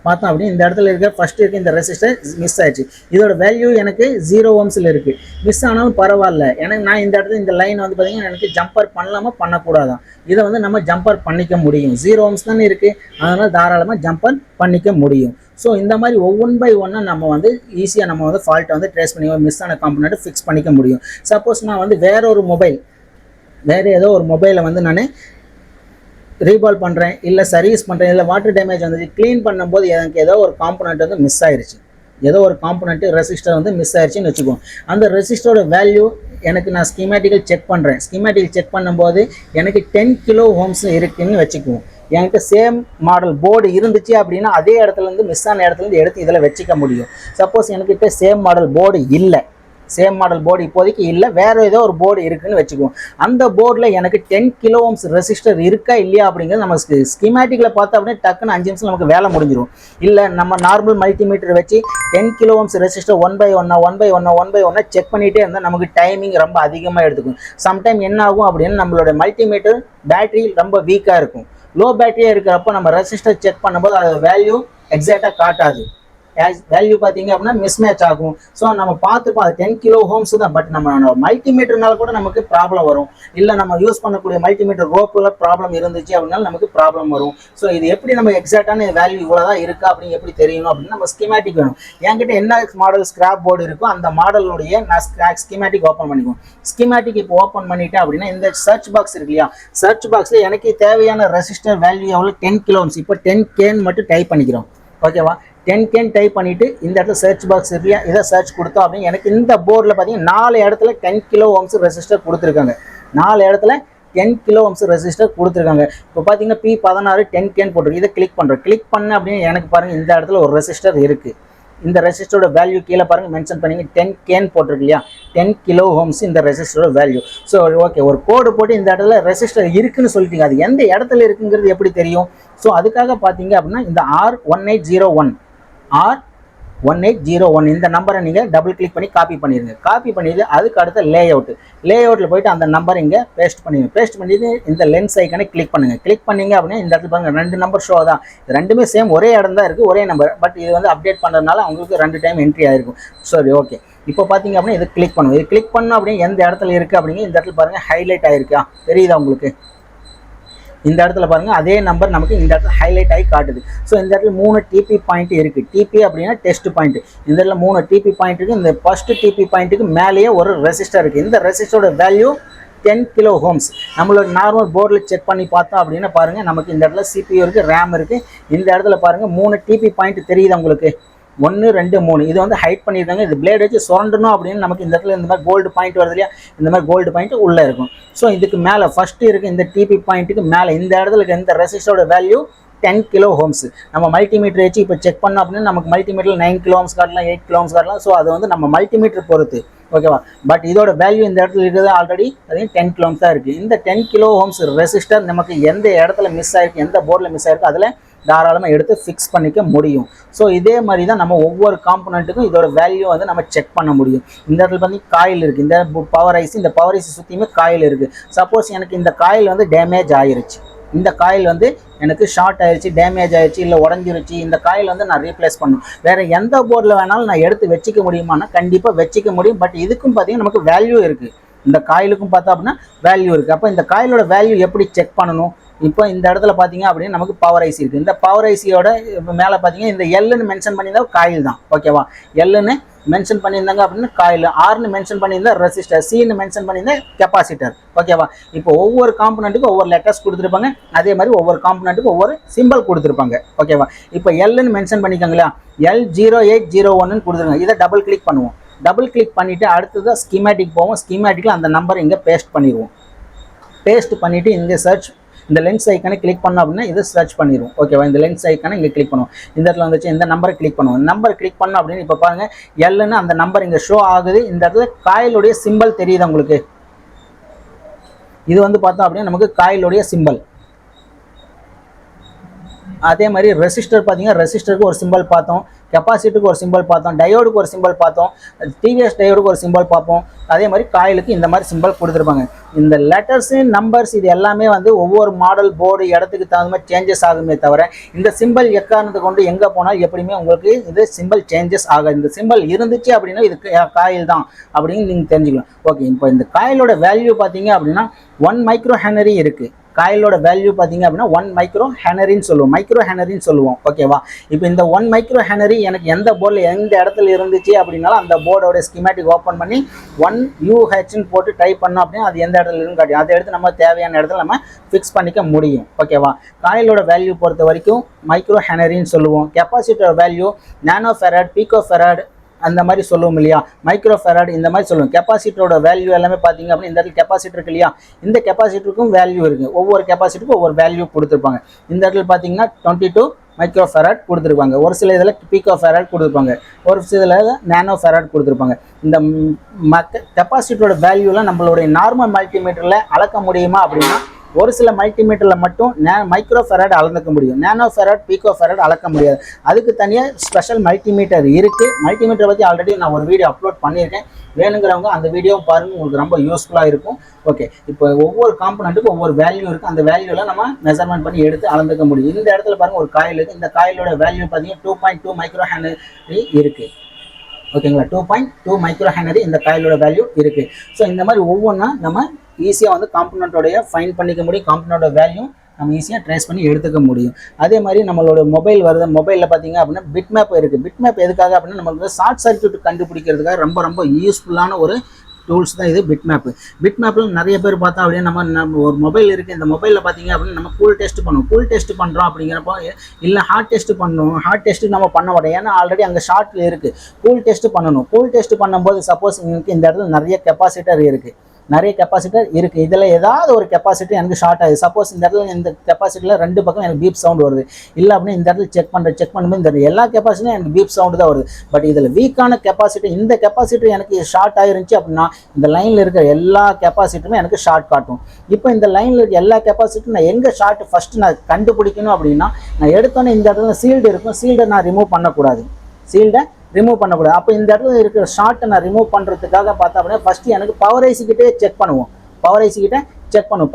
பார்த்தோம் அப்படின்னு இந்த இடத்துல இருக்க ஃபர்ஸ்ட் இருக்க இந்த ரெசிஸ்டர் மிஸ் ஆயிடுச்சு. இதோட வேல்யூ எனக்கு 0 ohms இருக்குது. மிஸ் ஆனாலும் பரவாயில்ல, எனக்கு நான் இந்த இடத்துல இந்த லைன் வந்து பார்த்தீங்கன்னா எனக்கு ஜம்பர் பண்ணலாமா பண்ணக்கூடாதான். இதை வந்து நம்ம ஜம்பர் பண்ணிக்க முடியும். 0 ohms தானே இருக்குது, அதனால் தாராளமாக ஜம்பர் பண்ணிக்க முடியும். ஸோ இந்த மாதிரி ஒவ்வொன் பை ஒன்னாக நம்ம வந்து ஈஸியாக நம்ம வந்து ஃபால்ட்டை வந்து ட்ரேஸ் பண்ணி மிஸ் ஆன காம்பனண்ட்டை ஃபிக்ஸ் பண்ணிக்க முடியும். சப்போஸ் நான் வந்து வேறு ஏதோ ஒரு மொபைலை வந்து நான் ரீபால் பண்ணுறேன், இல்லை சர்வீஸ் பண்ணுறேன், இல்லை வாட்டர் டேமேஜ் வந்துச்சு, க்ளீன் பண்ணும்போது எனக்கு ஏதோ ஒரு காம்பனண்ட் வந்து மிஸ் ஆயிடுச்சு, ஏதோ ஒரு காம்பனண்ட்டு ரெசிஸ்டர் வந்து மிஸ் ஆயிடுச்சுன்னு வச்சுக்கோங்க. அந்த ரெசிஸ்டரோட வேல்யூ எனக்கு நான் ஸ்கீமேட்டிக்கல் செக் பண்ணுறேன். ஸ்கீமேட்டிக்கல் செக் பண்ணும்போது எனக்கு 10 kilo ohms இருக்குதுன்னு வச்சுக்குவோம். என்கிட்ட சேம் மாடல் போர்டு இருந்துச்சு அப்படின்னா அதே இடத்துலேருந்து மிஸ் ஆன இடத்துலேருந்து எடுத்து இதில் வச்சுக்க முடியும். சப்போஸ் எனக்கிட்ட சேம் மாடல் போர்டு இல்லை, சேம் மாடல் போர்டு இப்போதைக்கு இல்லை, வேறு ஏதோ ஒரு போர்டு இருக்குதுன்னு வச்சுக்குவோம். அந்த போர்டில் எனக்கு 10 kilo ohms ரெசிஸ்டர் இருக்கா இல்லையா அப்படிங்கிறது நம்ம ஸ்கீமேட்டிக்கில் பார்த்தா அப்படியே டக்குன்னு 5 நிமிஷம் நமக்கு வேலை முடிஞ்சிடும். இல்லை நம்ம நார்மல் மல்டிமீட்டர் வச்சு 10 kilo ohms resistor one by ஒன்னாக செக் பண்ணிகிட்டே இருந்தால் நமக்கு டைமிங் ரொம்ப அதிகமாக எடுத்துக்கும். சம்டைம் என்ன ஆகும் அப்படின்னா நம்மளோட மல்டிமீட்டர் பேட்டரி ரொம்ப வீக்காக இருக்கும். லோ பேட்டரியாக இருக்கிறப்போ நம்ம ரெசிஸ்டர் செக் பண்ணும்போது அது வேல்யூ எக்ஸாக்டாக காட்டாது. வேல்யூ பார்த்தீங்க அப்படின்னா மிஸ்மேட்ச் ஆகும். ஸோ நம்ம பார்த்துப்போம் அது 10 kilo ohms தான். பட் நம்ம மல்டிமீட்டர்னால கூட நமக்கு ப்ராப்ளம் வரும். இல்லை நம்ம யூஸ் பண்ணக்கூடிய மல்டிமீட்டர் ரோப்பில் ப்ராப்ளம் இருந்துச்சு அப்படின்னாலும் நமக்கு ப்ராப்ளம் வரும். ஸோ இது எப்படி நம்ம எக்ஸாக்டான வேல்யூ இவ்வளோ தான் இருக்கா அப்படின்னு எப்படி தெரியணும் அப்படின்னு நம்ம ஸ்கீமேட்டிக் வேணும். என்கிட்ட என்ன மாடல் ஸ்கிராப் போர்டு இருக்கோ அந்த மாடலுடைய நான் ஸ்கீமேட்டிக் ஓப்பன் பண்ணிக்குவோம். ஸ்கீமேட்டிக் இப்போ ஓப்பன் பண்ணிட்டேன் அப்படின்னா இந்த சர்ச் பாக்ஸ் இருக்கு இல்லையா, சர்ச் பாக்ஸில் எனக்கு தேவையான ரெசிஸ்டர் வேல்யூ எவ்வளோ 10 kilo ohms. இப்போ 10K மட்டும் டைப் பண்ணிக்கிறோம். ஓகேவா, 10K டைப் பண்ணிவிட்டு இந்த இடத்துல சர்ச் பாக்ஸ் இல்லையா, இதை சர்ச் கொடுத்தோம் அப்படின்னு எனக்கு இந்த போர்டில் பார்த்தீங்கன்னா 4 இடத்துல 10 kilo ohms ரெசிஸ்டர் கொடுத்துருக்காங்க. 4 இடத்துல 10 kilo ohms ரெசிஸ்டர் கொடுத்துருக்காங்க. இப்போ பார்த்தீங்கன்னா P16 10K போட்டிருக்கு. இதை கிளிக் பண்ணுறோம். கிளிக் பண்ண அப்படின்னு எனக்கு பாருங்கள் இந்த இடத்துல ஒரு ரெசிஸ்டர் இருக்குது. இந்த ரெசிஸ்டரோட வேல்யூ கீழே பாருங்கள் மென்ஷன் பண்ணிங்க 10K போட்டிருக்கு இல்லையா, 10 kilo ohms இந்த ரெசிஸ்டரோட வேல்யூ. ஸோ ஓகே, ஒரு கோடு போட்டு இந்த இடத்துல ரெசிஸ்டர் இருக்குன்னு சொல்லிட்டீங்க, அது எந்த இடத்துல இருக்குங்கிறது எப்படி தெரியும்? ஸோ அதுக்காக பார்த்தீங்க அப்படின்னா இந்த R1801 இந்த நம்பரை நீங்கள் டபுள் கிளிக் பண்ணி காப்பி பண்ணிடுங்க. காப்பி பண்ணிவிட்டு அதுக்கு அடுத்த லேஅவுட்டில் போய்ட்டு அந்த நம்பர் இங்கே பேஸ்ட் பண்ணிடுங்க. பேஸ்ட் பண்ணிவிட்டு இந்த லென்ஸ் ஐக்கனை கிளிக் பண்ணுங்கள். கிளிக் பண்ணிங்க அப்படின்னா இந்த இடத்துல பாருங்கள் 2 நம்பர் ஷோ தான். இது ரெண்டுமே சேம் ஒரே இடம் தான் இருக்குது, ஒரே நம்பர். பட் இது வந்து அப்டேட் பண்ணுறதுனால உங்களுக்கு 2 டைம் என்ட்ரி ஆகிருக்கும். சரி, ஓகே. இப்போ பார்த்தீங்க அப்படின்னா இது கிளிக் பண்ணுவோம். இது கிளிக் பண்ணோம் அப்படின்னா எந்த இடத்துல இருக்குது அப்படிங்க இந்த இடத்துல பாருங்கள் ஹைலைட் ஆகிருக்கா, தெரியுதா உங்களுக்கு? இந்த இடத்துல பாருங்க அதே நம்பர் நமக்கு இந்த இடத்துல ஹைலைட் ஆகி காட்டுது. ஸோ இந்த இடத்துல 3 TP பாயிண்ட் இருக்குது. டிபி அப்படின்னா டெஸ்ட் பாயிண்ட். இந்த இடத்துல 3 TP பாயிண்ட் இருக்குது. இந்த ஃபர்ஸ்ட் TP பாயிண்ட்டுக்கு மேலேயே ஒரு ரெசிஸ்டர் இருக்குது. இந்த ரெசிஸ்டரோட வேல்யூ 10 kilo ohms. நம்மளோட நார்மல் போர்டில் செக் பண்ணி பார்த்தோம் அப்படின்னா பாருங்கள் நமக்கு இந்த இடத்துல CPU இருக்குது, RAM இருக்குது. இந்த இடத்துல பாருங்கள் 3 TP பாயிண்ட் தெரியுது உங்களுக்கு, 1 2 3. இது வந்து ஹைட் பண்ணியிருக்காங்க. இது பிளேட் வச்சு சுரண்டணும் அப்படின்னு நமக்கு இந்த இடத்துல இந்த மாதிரி கோல்டு பாயிண்ட் வருது இல்லையா, இந்த மாதிரி கோல்டு பாயிண்ட் உள்ளே இருக்கும். ஸோ இதுக்கு மேலே ஃபஸ்ட்டு இருக்குது இந்த TP பாயிண்ட்டுக்கு மேலே இந்த இடத்துல இருக்க இந்த ரெசிஸ்டரோட வேல்யூ 10 kilo ohms. நம்ம மல்டிமீட்டர் வச்சு இப்போ செக் பண்ணோம் அப்படின்னா நமக்கு மல்டிமீட்டரில் 9 kilo ohms காட்டலாம், 8 kilo ohms காட்டலாம். ஸோ அது வந்து நம்ம மல்டிமீட்டர் பொறுத்து, ஓகேவா. பட் இதோட வேல்யூ இந்த இடத்துல இருக்கிறது ஆல்ரெடி அதையும் 10 kilo ohms தான் இருக்குது. இந்த 10 kilo ohms ரெசிஸ்டர் நமக்கு எந்த இடத்துல மிஸ் ஆகிருக்கு, எந்த போர்டில் மிஸ் ஆகிருக்கு, அதில் தாராளமாக எடுத்து ஃபிக்ஸ் பண்ணிக்க முடியும். ஸோ இதே மாதிரி தான் நம்ம ஒவ்வொரு காம்பனண்ட்டுக்கும் இதோட வேல்யூ வந்து நம்ம செக் பண்ண முடியும். இந்த இடத்துல வந்து காயில் இருக்குது, இந்த பவர் ஐசி, இந்த பவர் ஐசி சுற்றியுமே காயில் இருக்குது. சப்போஸ் எனக்கு இந்த காயில் வந்து டேமேஜ் ஆகிருச்சு, இந்த காயில் வந்து எனக்கு ஷார்ட் ஆயிடுச்சு, டேமேஜ் ஆயிடுச்சு, இல்லை உடஞ்சிருச்சு, இந்த காயில் வந்து நான் ரீப்ளேஸ் பண்ணணும். வேறு எந்த போர்டில் வேணாலும் நான் எடுத்து வச்சிக்க முடியுமானா கண்டிப்பாக வச்சிக்க முடியும். பட் இதுக்கும் பார்த்தீங்கன்னா நமக்கு வேல்யூ இருக்குது. இந்த காயிலுக்கும் பார்த்தா அப்படின்னா வேல்யூ இருக்குது. அப்போ இந்த காயிலோட வேல்யூ எப்படி செக் பண்ணணும், இப்போ இந்த இடத்துல பார்த்தீங்க அப்படின்னா நமக்கு பவர் ஐசி இருக்குது. இந்த பவர் ஐசியோட மேலே பார்த்தீங்கன்னா இந்த எல்லுன்னு மென்ஷன் பண்ணியிருந்தா காயில் தான். ஓகேவா, எல்லுன்னு மென்ஷன் பண்ணியிருந்தாங்க அப்படின்னா காயில், ஆர்னு மென்ஷன் பண்ணியிருந்தா ரெசிஸ்டர், சின்னு மென்ஷன் பண்ணியிருந்தா கெப்பாசிட்டர். ஓகேவா, இப்போ ஒவ்வொரு காம்பனண்ட்டுக்கும் ஒவ்வொரு லெட்டர்ஸ் கொடுத்துருப்பாங்க, அதே மாதிரி ஒவ்வொரு காம்பனண்ட்டுக்கும் ஒவ்வொரு சிம்பிள் கொடுத்துருப்பாங்க. ஓகேவா, இப்போ எல்லுன்னு மென்ஷன் பண்ணிக்கோங்களா, L0801 கொடுத்துருங்க. இதை டபுள் கிளிக் பண்ணுவோம். டபுள் கிளிக் பண்ணிவிட்டு அடுத்தது ஸ்கீமேட்டிக் போவோம். ஸ்கீமேட்டிக்கில் அந்த நம்பர் இங்கே பேஸ்ட் பண்ணிடுவோம். பேஸ்ட் பண்ணிவிட்டு இங்கே சர்ச், இந்த லென்ஸ் ஐக்கானை கிளிக் பண்ணோம் அப்படின்னா இது சர்ச் பண்ணிடுவோம். ஓகேவா, இந்த லென்ஸ் ஐக்கானை இங்கே கிளிக் பண்ணுவோம். இந்த இடத்துல வந்துச்சு, இந்த நம்பரை கிளிக் பண்ணுவோம். நம்பர் கிளிக் பண்ணோம் அப்படின்னு இப்போ பாருங்கள் எல்லுன்னு அந்த நம்பர் இங்கே ஷோ ஆகுது. இந்த இடத்துல காயிலுடைய சிம்பிள் தெரியுது உங்களுக்கு. இது வந்து பார்த்தோம் அப்படின்னா நமக்கு காயிலுடைய சிம்பிள். அதே மாதிரி ரெசிஸ்டர் பார்த்தீங்கன்னா ரெசிஸ்டருக்கு ஒரு சிம்பிள் பார்த்தோம், கெப்பாசிட்டருக்கு ஒரு சிம்பிள் பார்த்தோம், டயோடுக்கு ஒரு சிம்பிள் பார்த்தோம், டிவிஎஸ் டயோடுக்கு ஒரு சிம்பிள் பார்ப்போம். அதே மாதிரி காயிலுக்கு இந்த மாதிரி சிம்பிள் கொடுத்துருப்பாங்க. இந்த லெட்டர்ஸு நம்பர்ஸ் இது எல்லாமே வந்து ஒவ்வொரு மாடல் போர்டு இடத்துக்கு தகுந்த மாதிரி சேஞ்சஸ் ஆகுமே தவிர இந்த சிம்பிள் எக்காரணத்தை கொண்டு எங்கே போனால் எப்படியுமே உங்களுக்கு இது சிம்பிள் சேஞ்சஸ் ஆகாது. இந்த சிம்பிள் இருந்துச்சு அப்படின்னா இது காயில் தான் அப்படின்னு நீங்கள் தெரிஞ்சுக்கலாம். ஓகே, இப்போ இந்த காயிலோட வேல்யூ பார்த்தீங்க அப்படின்னா 1 மைக்ரோ ஹெனரி இருக்குது. காயிலோட வேல்யூ பார்த்தீங்க அப்படின்னா 1 மைக்ரோ ஹெனரின்னு சொல்லுவோம், மைக்ரோ ஹெனரின்னு சொல்லுவோம். ஓகேவா, இப்போ இந்த 1 மைக்ரோ ஹெனரி எனக்கு எந்த போர்டில் எந்த இடத்துல இருந்துச்சு அப்படின்னாலும் அந்த போர்டோட ஸ்கீமேட்டிக் ஓப்பன் பண்ணி 1UHன்னு போட்டு டைப் பண்ணோம் அப்படின்னா அது எந்த இடத்துல இருந்து காட்டி அதை எடுத்து நம்ம தேவையான இடத்துல நம்ம ஃபிக்ஸ் பண்ணிக்க முடியும். ஓகேவா, காயிலோட வேல்யூ பொறுத்த வரைக்கும் மைக்ரோ ஹெனரின்னு சொல்லுவோம். கெப்பாசிட்டர் வேல்யூ நானோ ஃபெராட், பீக்கோ ஃபெராட் அந்த மாதிரி சொல்லுவோம் இல்லையா, மைக்ரோ ஃபெராட் இந்த மாதிரி சொல்லுவோம். கெப்பாசிட்டரோட வேல்யூ எல்லாமே பார்த்தீங்க அப்படின்னா இந்த இடத்துல கெப்பாசிட்டர் இருக்கு இல்லையா, இந்த கெப்பாசிட்டருக்கும் வேல்யூ இருக்குது. ஒவ்வொரு கெப்பாசிட்டருக்கும் ஒவ்வொரு வேல்யூ கொடுத்துருப்பாங்க. இந்த இடத்துல பார்த்தீங்கன்னா 22 மைக்ரோ ஃபெராட் கொடுத்துருப்பாங்க. ஒரு சில இதில் பீக்கோ ஃபெராட் கொடுத்துருப்பாங்க, ஒரு சில இதில் நானோ ஃபெராட் கொடுத்துருப்பாங்க. இந்த கெப்பாசிட்டரோட வேல்யூலாம் நம்மளுடைய நார்மல் மல்டிமீட்டரில் அளக்க முடியுமா அப்படின்னா ஒரு சில மல்டிமீட்டரில் மட்டும் மைக்ரோ ஃபெராட் அளந்துக்க முடியும், நானோ ஃபெராட், பீக்கோ ஃபெராட் அளக்க முடியாது. அதுக்கு தனியாக ஸ்பெஷல் மல்டிமீட்டர் இருக்குது. மல்டிமீட்டரை பற்றி ஆல்ரெடி நான் ஒரு வீடியோ அப்லோட் பண்ணியிருக்கேன், வேணுங்கிறவங்க அந்த வீடியோவை பாருங்கள், உங்களுக்கு ரொம்ப யூஸ்ஃபுல்லாக இருக்கும். ஓகே, இப்போ ஒவ்வொரு காம்பனண்ட்டுக்கும் ஒவ்வொரு வேல்யூ இருக்குது. அந்த வேல்யூவில் நம்ம மெஷர்மெண்ட் பண்ணி எடுத்து அளந்துக்க முடியும். இந்த இடத்துல பாருங்கள் ஒரு காயில் இருக்குது. இந்த காயிலோட வேல்யூ பார்த்தீங்கன்னா 2.2 மைக்ரோ ஹெனரி இருக்குது. ஓகேங்களா, 2.2 மைக்ரோ ஹெனரி இந்த காயிலோட வேல்யூ இருக்குது. ஸோ இந்த மாதிரி ஒவ்வொன்றா நம்ம ஈஸியாக வந்து காம்பனண்ட்டோடைய ஃபைன் பண்ணிக்க முடியும், காம்பனண்ட்டோட வேல்யூ நம்ம ஈஸியாக ட்ரேஸ் பண்ணி எடுத்துக்க முடியும். அதே மாதிரி நம்மளோட மொபைல் வருது, மொபைலில் பார்த்தீங்க அப்படின்னா பிட் மேப் இருக்குது. பிட் மேப் எதுக்காக அப்படின்னா நம்மளுக்கு ஷார்ட் சர்க்யூட் கண்டுபிடிக்கிறதுக்காக ரொம்ப ரொம்ப யூஸ்ஃபுல்லான ஒரு டூல்ஸ் தான் இது பிட் மேப். பிட் மேப்பில் நிறைய பேர் பார்த்தா அப்படியே நம்ம ஒரு மொபைல் இருக்குது, இந்த மொபைலில் பார்த்தீங்க அப்படின்னா நம்ம கூல் டெஸ்ட் பண்ணுவோம். கூல் டெஸ்ட் பண்ணுறோம் அப்படிங்கிறப்போ இல்லை ஹார்ட் டெஸ்ட் பண்ணணும், ஹார்ட் டெஸ்ட்டு நம்ம பண்ண மாட்டோம், ஏன்னா ஆல்ரெடி அங்கே ஷார்ட்டில் இருக்குது. கூல் டெஸ்ட் பண்ணணும். கூல் டெஸ்ட் பண்ணும்போது சப்போஸ் உங்களுக்கு இந்த இடத்துல நிறைய கெப்பாசிட்டர் இருக்குது, இதில் ஏதாவது ஒரு கெப்பாசிட்டி எனக்கு ஷார்ட் ஆகுது. சப்போஸ் இந்த இடத்துல இந்த கெப்பாசிட்டியில் ரெண்டு பக்கம் எனக்கு பீப் சவுண்ட் வருது, இல்லை அப்படின்னா இந்த இடத்துல செக் பண்ணும்போது இந்த எல்லா கெப்பாசிட்டியும் எனக்கு பீப் சவுண்டு தான் வருது. பட் இதில் வீக்கான கெப்பாசிட்டி, இந்த கெப்பாசிட்டி எனக்கு ஷார்ட் ஆயிருந்துச்சு அப்படின்னா இந்த லைனில் இருக்கிற எல்லா கெப்பாசிட்டியுமே எனக்கு ஷார்ட் காட்டும். இப்போ இந்த லைனில் இருக்க எல்லா கெப்பாசிட்டியும் நான் எங்கே ஷார்ட் ஃபஸ்ட்டு நான் கண்டுபிடிக்கணும் அப்படின்னா நான் எடுத்தோன்னே இந்த இடத்துல சீல்டு இருக்கும், சீல்டை நான் ரிமூவ் பண்ணக்கூடாது, அப்போ இந்த இடத்துல இருக்கிற ஷார்ட்டை நான் ரிமூவ் பண்ணுறதுக்காக பார்த்தா அப்படின்னா ஃபஸ்ட்டு எனக்கு பவர் ஐசிக்கிட்டே செக் பண்ணுவோம். பவர் ஐசிக்கிட்ட செக் பண்ணோம்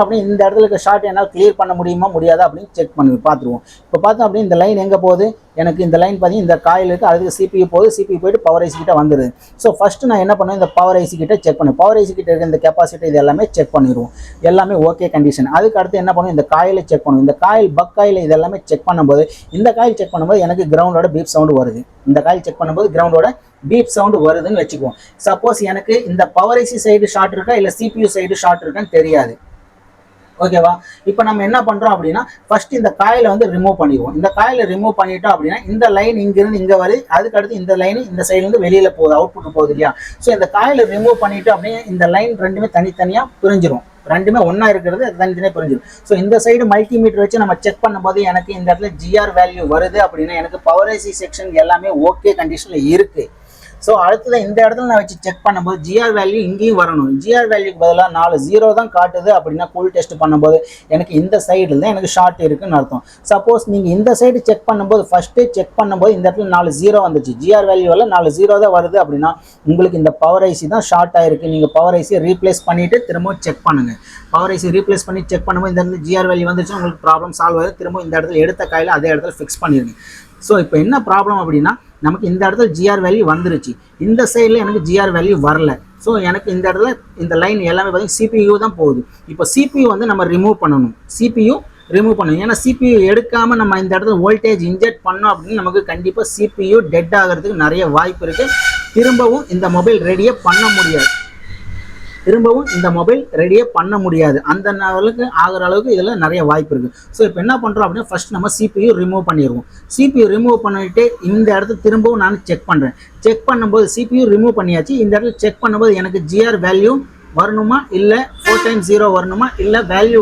அப்படின்னு இந்த இடத்துல இருக்க ஷார்ட் என்னால் கிளியர் பண்ண முடியுமா முடியாதா அப்படின்னு செக் பண்ணி பார்த்துருவோம். இப்போ பார்த்தோம் அப்படின்னு இந்த லைன் எங்கே போகுது, எனக்கு இந்த லைன் பார்த்தீங்கன்னா இந்த காயில் இருக்குது, அதுக்கு CPU போகுது, CPU போய்ட்டு பவர் ஐசி கிட்ட வந்துடுது. ஸோ ஃபஸ்ட்டு நான் என்ன பண்ணுவேன், இந்த பவர் ஐசி கிட்ட செக் பண்ணுவேன். பவர் ஐசி கிட்ட இருக்க இந்த கெப்பாசிட்டி இது எல்லாமே செக் பண்ணிடுவோம், எல்லாமே ஓகே கண்டிஷன். அதுக்கு அடுத்து என்ன பண்ணுவோம், இந்த காயிலை செக் பண்ணுவோம். இந்த காயில் பக் காயில் இது எல்லாமே செக் பண்ணும்போது இந்த காயில் செக் பண்ணும்போது எனக்கு கிரவுண்டோட பீப் சவுண்டு வருது. இந்த காயில் செக் பண்ணும்போது கிரவுண்டோட பீப் சவுண்டு வருதுன்னு வச்சுக்குவோம். சப்போஸ் எனக்கு இந்த பவர் ஐசி சைடு ஷார்ட் இருக்கா இல்லை CPU சைடு ஷார்ட் இருக்கான்னு தெரியாது. ஓகேவா, இப்போ நம்ம என்ன பண்ணுறோம் அப்படின்னா ஃபர்ஸ்ட் இந்த காயிலை வந்து ரிமூவ் பண்ணிடுவோம். இந்த காயிலை ரிமூவ் பண்ணிட்டோம் அப்படின்னா இந்த லைன் இங்கிருந்து இங்கே வருது, அதுக்கு அடுத்து இந்த லைன் இந்த சைட்லேருந்து வெளியில் போகுது, அவுட்புட் போகுது இல்லையா. ஸோ இந்த காயிலை ரிமூவ் பண்ணிட்டோம் அப்படின்னா இந்த லைன் ரெண்டுமே தனித்தனியாக பிரிஞ்சிடும், ரெண்டுமே ஒன்றா இருக்கிறது தனித்தனியாக பிரிஞ்சிடும். ஸோ இந்த சைடு மல்டிமீட்டர் வச்சு நம்ம செக் பண்ணும்போது எனக்கு இந்த இடத்துல GR வேல்யூ வருது அப்படின்னா எனக்கு பவர் ஐசி செக்ஷன் எல்லாமே ஓகே கண்டிஷனில் இருக்குது. ஸோ அடுத்தது இந்த இடத்துல நான் வச்சு செக் பண்ணும்போது GR வேல்யூ இங்கேயும் வரணும். GR வேல்யூக்கு பதிலாக 4 0 தான் காட்டுது அப்படின்னா கூல் டெஸ்ட் பண்ணும்போது எனக்கு இந்த சைடில் தான் எனக்கு ஷார்ட் இருக்குன்னு அர்த்தம். சப்போஸ் நீங்கள் இந்த சைடு செக் பண்ணும்போது ஃபஸ்ட்டு செக் பண்ணும்போது இந்த இடத்துல 4 0 வந்துச்சு, GR வேல்யூவில் 4 0 தான் வருது அப்படின்னா உங்களுக்கு இந்த பவர் ஐசி தான் ஷார்ட் ஆகிருக்கு. நீங்கள் பவர் ஐசியை ரீப்ளேஸ் பண்ணிவிட்டு திரும்ப செக் பண்ணுங்கள். பவர் ஐசி ரீப்ளேஸ் பண்ணி செக் பண்ணும்போது இந்த இடத்துல GR வேல்யூ வந்துச்சு, உங்களுக்கு ப்ராப்ளம் சால்வ் ஆகுது. திரும்ப இந்த இடத்துல எடுத்த காயில் அதே இடத்துல ஃபிக்ஸ் பண்ணிடுங்க. ஸோ இப்போ என்ன ப்ராப்ளம் அப்படின்னா நமக்கு இந்த இடத்துல GR வேல்யூ வந்துருச்சு, இந்த சைடில் எனக்கு GR வேல்யூ வரல. ஸோ எனக்கு இந்த இடத்துல இந்த லைன் எல்லாமே பார்த்தீங்கன்னா CPU தான் போகுது. இப்போ CPU வந்து நம்ம ரிமூவ் பண்ணணும். CPU ரிமூவ் பண்ணணும். ஏன்னா CPU எடுக்காமல் நம்ம இந்த இடத்துல வோல்டேஜ் இன்ஜெக்ட் பண்ணோம் அப்படின்னு நமக்கு கண்டிப்பாக CPU டெட் ஆகிறதுக்கு நிறைய வாய்ப்பு இருக்குது. திரும்பவும் இந்த மொபைல் ரெடியே பண்ண முடியாது. அந்த லெவலுக்கு ஆகிற அளவுக்கு இதில் நிறைய வாய்ப்பு இருக்குது. ஸோ இப்போ என்ன பண்ணுறோம் அப்படின்னா ஃபஸ்ட் நம்ம CPU ரிமூவ் பண்ணிடுவோம். CPU ரிமூவ் பண்ணிவிட்டு இந்த இடத்துல திரும்பவும் நான் செக் பண்ணுறேன். செக் பண்ணும்போது CPU ரிமூவ் பண்ணியாச்சு. இந்த இடத்துல செக் பண்ணும்போது எனக்கு GR வேல்யூ வரணுமா இல்லை 4x0 வரணுமா இல்லை வேல்யூ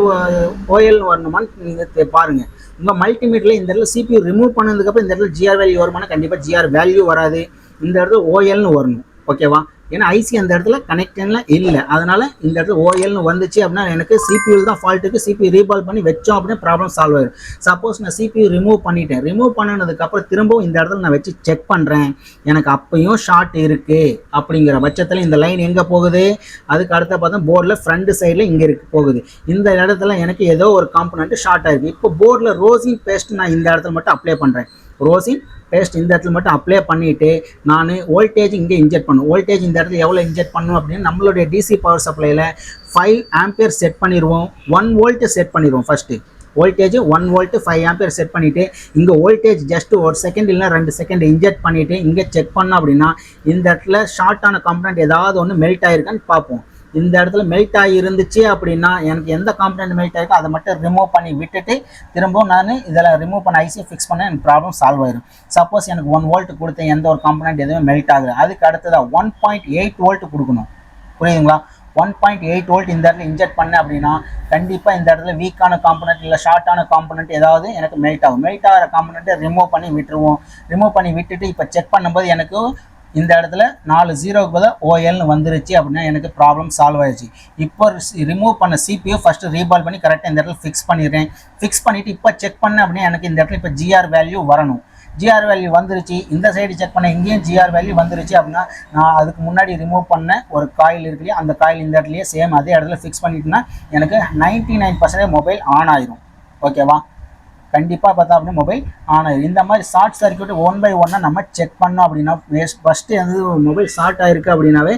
OL வரணுமான்னு நீங்கள் பாருங்கள். உங்கள் மல்டிமீட்டரில் இந்த இடத்துல CPU ரிமூவ் பண்ணதுக்கப்புறம் இந்த இடத்துல GR வேல்யூ வருமானா கண்டிப்பாக GR வேல்யூ வராது. இந்த இடத்துல OLன்னு வரணும். ஓகேவா? ஏன்னா ஐசி அந்த இடத்துல கனெக்ஷன்ல இல்லை. அதனால இந்த இடத்துல ஓஎல்னு வந்துச்சு அப்படின்னா எனக்கு CPU தான் ஃபால்ட்டுக்கு CPU ரீபால் பண்ணி வச்சோம் அப்படின்னு ப்ராப்ளம் சால்வ் ஆயிடும். சப்போஸ் நான் CPU ரிமூவ் பண்ணிட்டேன். ரிமூவ் பண்ணதுக்கப்புறம் திரும்பவும் இந்த இடத்துல நான் வச்சு செக் பண்ணுறேன். எனக்கு அப்பையும் ஷார்ட் இருக்குது அப்படிங்கிற பட்சத்தில் இந்த லைன் எங்கே போகுது? அதுக்கு அடுத்த பார்த்தா போர்டில் ஃப்ரண்ட் சைடில் இங்கே போகுது. இந்த இடத்துல எனக்கு ஏதோ ஒரு காம்பனண்ட் ஷார்ட் ஆகிருக்கு. இப்போ போர்டில் ரோசின் பேஸ்ட் நான் இந்த இடத்துல மட்டும் அப்ளை பண்ணுறேன். ரோசின் பேஸ்ட் இந்த இடத்துல மட்டும் அப்ளை பண்ணிவிட்டு நான் வோல்டேஜ் இங்கே இன்ஜெக்ட் பண்ணும். வோல்டேஜ் இந்த இடத்துல எவ்வளோ இன்ஜெக்ட் பண்ணணும் அப்படின்னு நம்மளுடைய டிசி பவர் சப்ளையில் 5 ஆம்பியர் செட் பண்ணிடுவோம். 1 வோல்ட் செட் பண்ணிடுவோம். First voltage 1 volt 5 ampere set பண்ணிவிட்டு இங்கே வோல்டேஜ் ஜஸ்ட் 1 செகண்ட் இல்லை 2 செகண்ட் இன்ஜெக்ட் பண்ணிவிட்டு இங்கே செக் பண்ணோம் அப்படின்னா இந்த இடத்துல ஷார்ட்டான காம்பனண்ட் ஏதாவது ஒன்று மெல்ட் ஆகிருக்கான்னு பார்ப்போம். இந்த இடத்துல மெல்ட் ஆகி இருந்துச்சு அப்படின்னா எனக்கு எந்த காம்பனண்ட் மெல்ட் ஆகிருக்கோ அதை மட்டும் ரிமூவ் பண்ணி விட்டுட்டு திரும்பவும் நான் இதில் ரிமூவ் பண்ண ஐசி ஃபிக்ஸ் பண்ண எனக்கு ப்ராப்ளம் சால்வ் ஆயிடும். சப்போஸ் எனக்கு 1 வோல்ட் கொடுத்த எந்த ஒரு காம்பனண்ட் எதுவுமே மெல்ட் ஆகுது, அதுக்கு அடுத்ததாக 1.8 வோல்ட் கொடுக்கணும். புரியுதுங்களா? 1.8 வோல்ட் இந்த இடத்துல இன்ஜெக்ட் பண்ணேன் அப்படின்னா கண்டிப்பாக இந்த இடத்துல வீக்கான காம்பனண்ட் இல்லை ஷார்ட்டான காம்பனண்ட் ஏதாவது எனக்கு மெல்ட் ஆகும். மெல்ட் ஆகிற காம்பனண்ட்டை ரிமூவ் பண்ணி விட்டுருவோம். ரிமூவ் பண்ணி விட்டுட்டு இப்போ செக் பண்ணும்போது எனக்கு இந்த இடத்துல 4 0க்கு பதில் ஓஎல்னு வந்துருச்சு அப்படின்னா எனக்கு ப்ராப்ளம் சால்வ் ஆயிடுச்சு. இப்போ ரிமூவ் பண்ண CPU ஃபஸ்ட்டு ரீபால் பண்ணி கரெக்டாக இந்த இடத்துல ஃபிக்ஸ் பண்ணிடுறேன். ஃபிக்ஸ் பண்ணிவிட்டு இப்போ செக் பண்ணேன் அப்படின்னா எனக்கு இந்த இடத்துல இப்போ GR வேல்யூ வரணும். GR வேல்யூ வந்துருச்சு. இந்த சைடு செக் பண்ண இங்கேயும் GR வேல்யூ வந்துருச்சு அப்படின்னா நான் அதுக்கு முன்னாடி ரிமூவ் பண்ண ஒரு காயில் இருக்கு இல்லையா, அந்த காயில் இந்த இடத்துலையே சேம் அதே இடத்துல ஃபிக்ஸ் பண்ணிட்டுனா எனக்கு 99% மொபைல் ஆன் ஆயிரும். ஓகேவா? கண்டிப்பாக பார்த்தா அப்படின்னா மொபைல் ஆன் ஆயிடும். இந்த மாதிரி ஷார்ட் சர்க்யூட் 1 by 1 நம்ம செக் பண்ணோம் அப்படின்னா ஃபஸ்ட்டு வந்து மொபைல் ஷார்ட் ஆகிருக்கு அப்படின்னாவே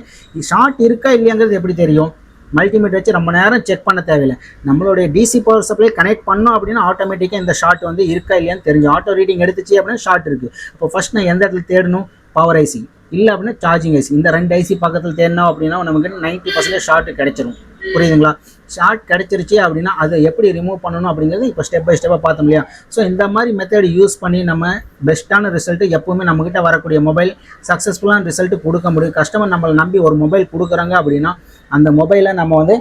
ஷார்ட் இருக்கா இல்லையாங்கிறது எப்படி தெரியும்? மல்டிமீட்டர் வச்சு ரொம்ப நேரம் செக் பண்ண தேவையில்லை. நம்மளுடைய டிசி பவர் சப்ளை கனெக்ட் பண்ணோம் அப்படின்னா ஆட்டோமேட்டிக்காக இந்த ஷார்ட் வந்து இருக்கா இல்லையான்னு தெரிஞ்சு ஆட்டோ ரீடிங் எடுத்துச்சு அப்படின்னா ஷார்ட் இருக்குது. இப்போ ஃபஸ்ட் நான் எந்த இடத்துல தேடணும்? பவர் ஐசி இல்லை அப்படின்னா சார்ஜிங் ஐசி. இந்த 2 ஐசி பக்கத்தில் தேடினோம் அப்படின்னா நமக்கு 90% ஷார்ட் கிடைச்சிரும். புரியுதுங்களா? ஷார்ட் கிடைச்சிருச்சு அப்படின்னா அதை எப்படி ரிமூவ் பண்ணணும் அப்படிங்கிறது இப்போ ஸ்டெப் பை ஸ்டெப்பாக பார்த்தோம் இல்லையா? ஸோ இந்த மாதிரி மெத்தட் யூஸ் பண்ணி நம்ம பெஸ்ட்டான ரிசல்ட்டு எப்போவுமே நம்மக்கிட்ட வரக்கூடிய மொபைல் சக்ஸஸ்ஃபுல்லான ரிசல்ட்டு கொடுக்க முடியும். கஸ்டமர் நம்மளை நம்பி ஒரு மொபைல் கொடுக்குறாங்க அப்படின்னா அந்த மொபைலை நம்ம வந்து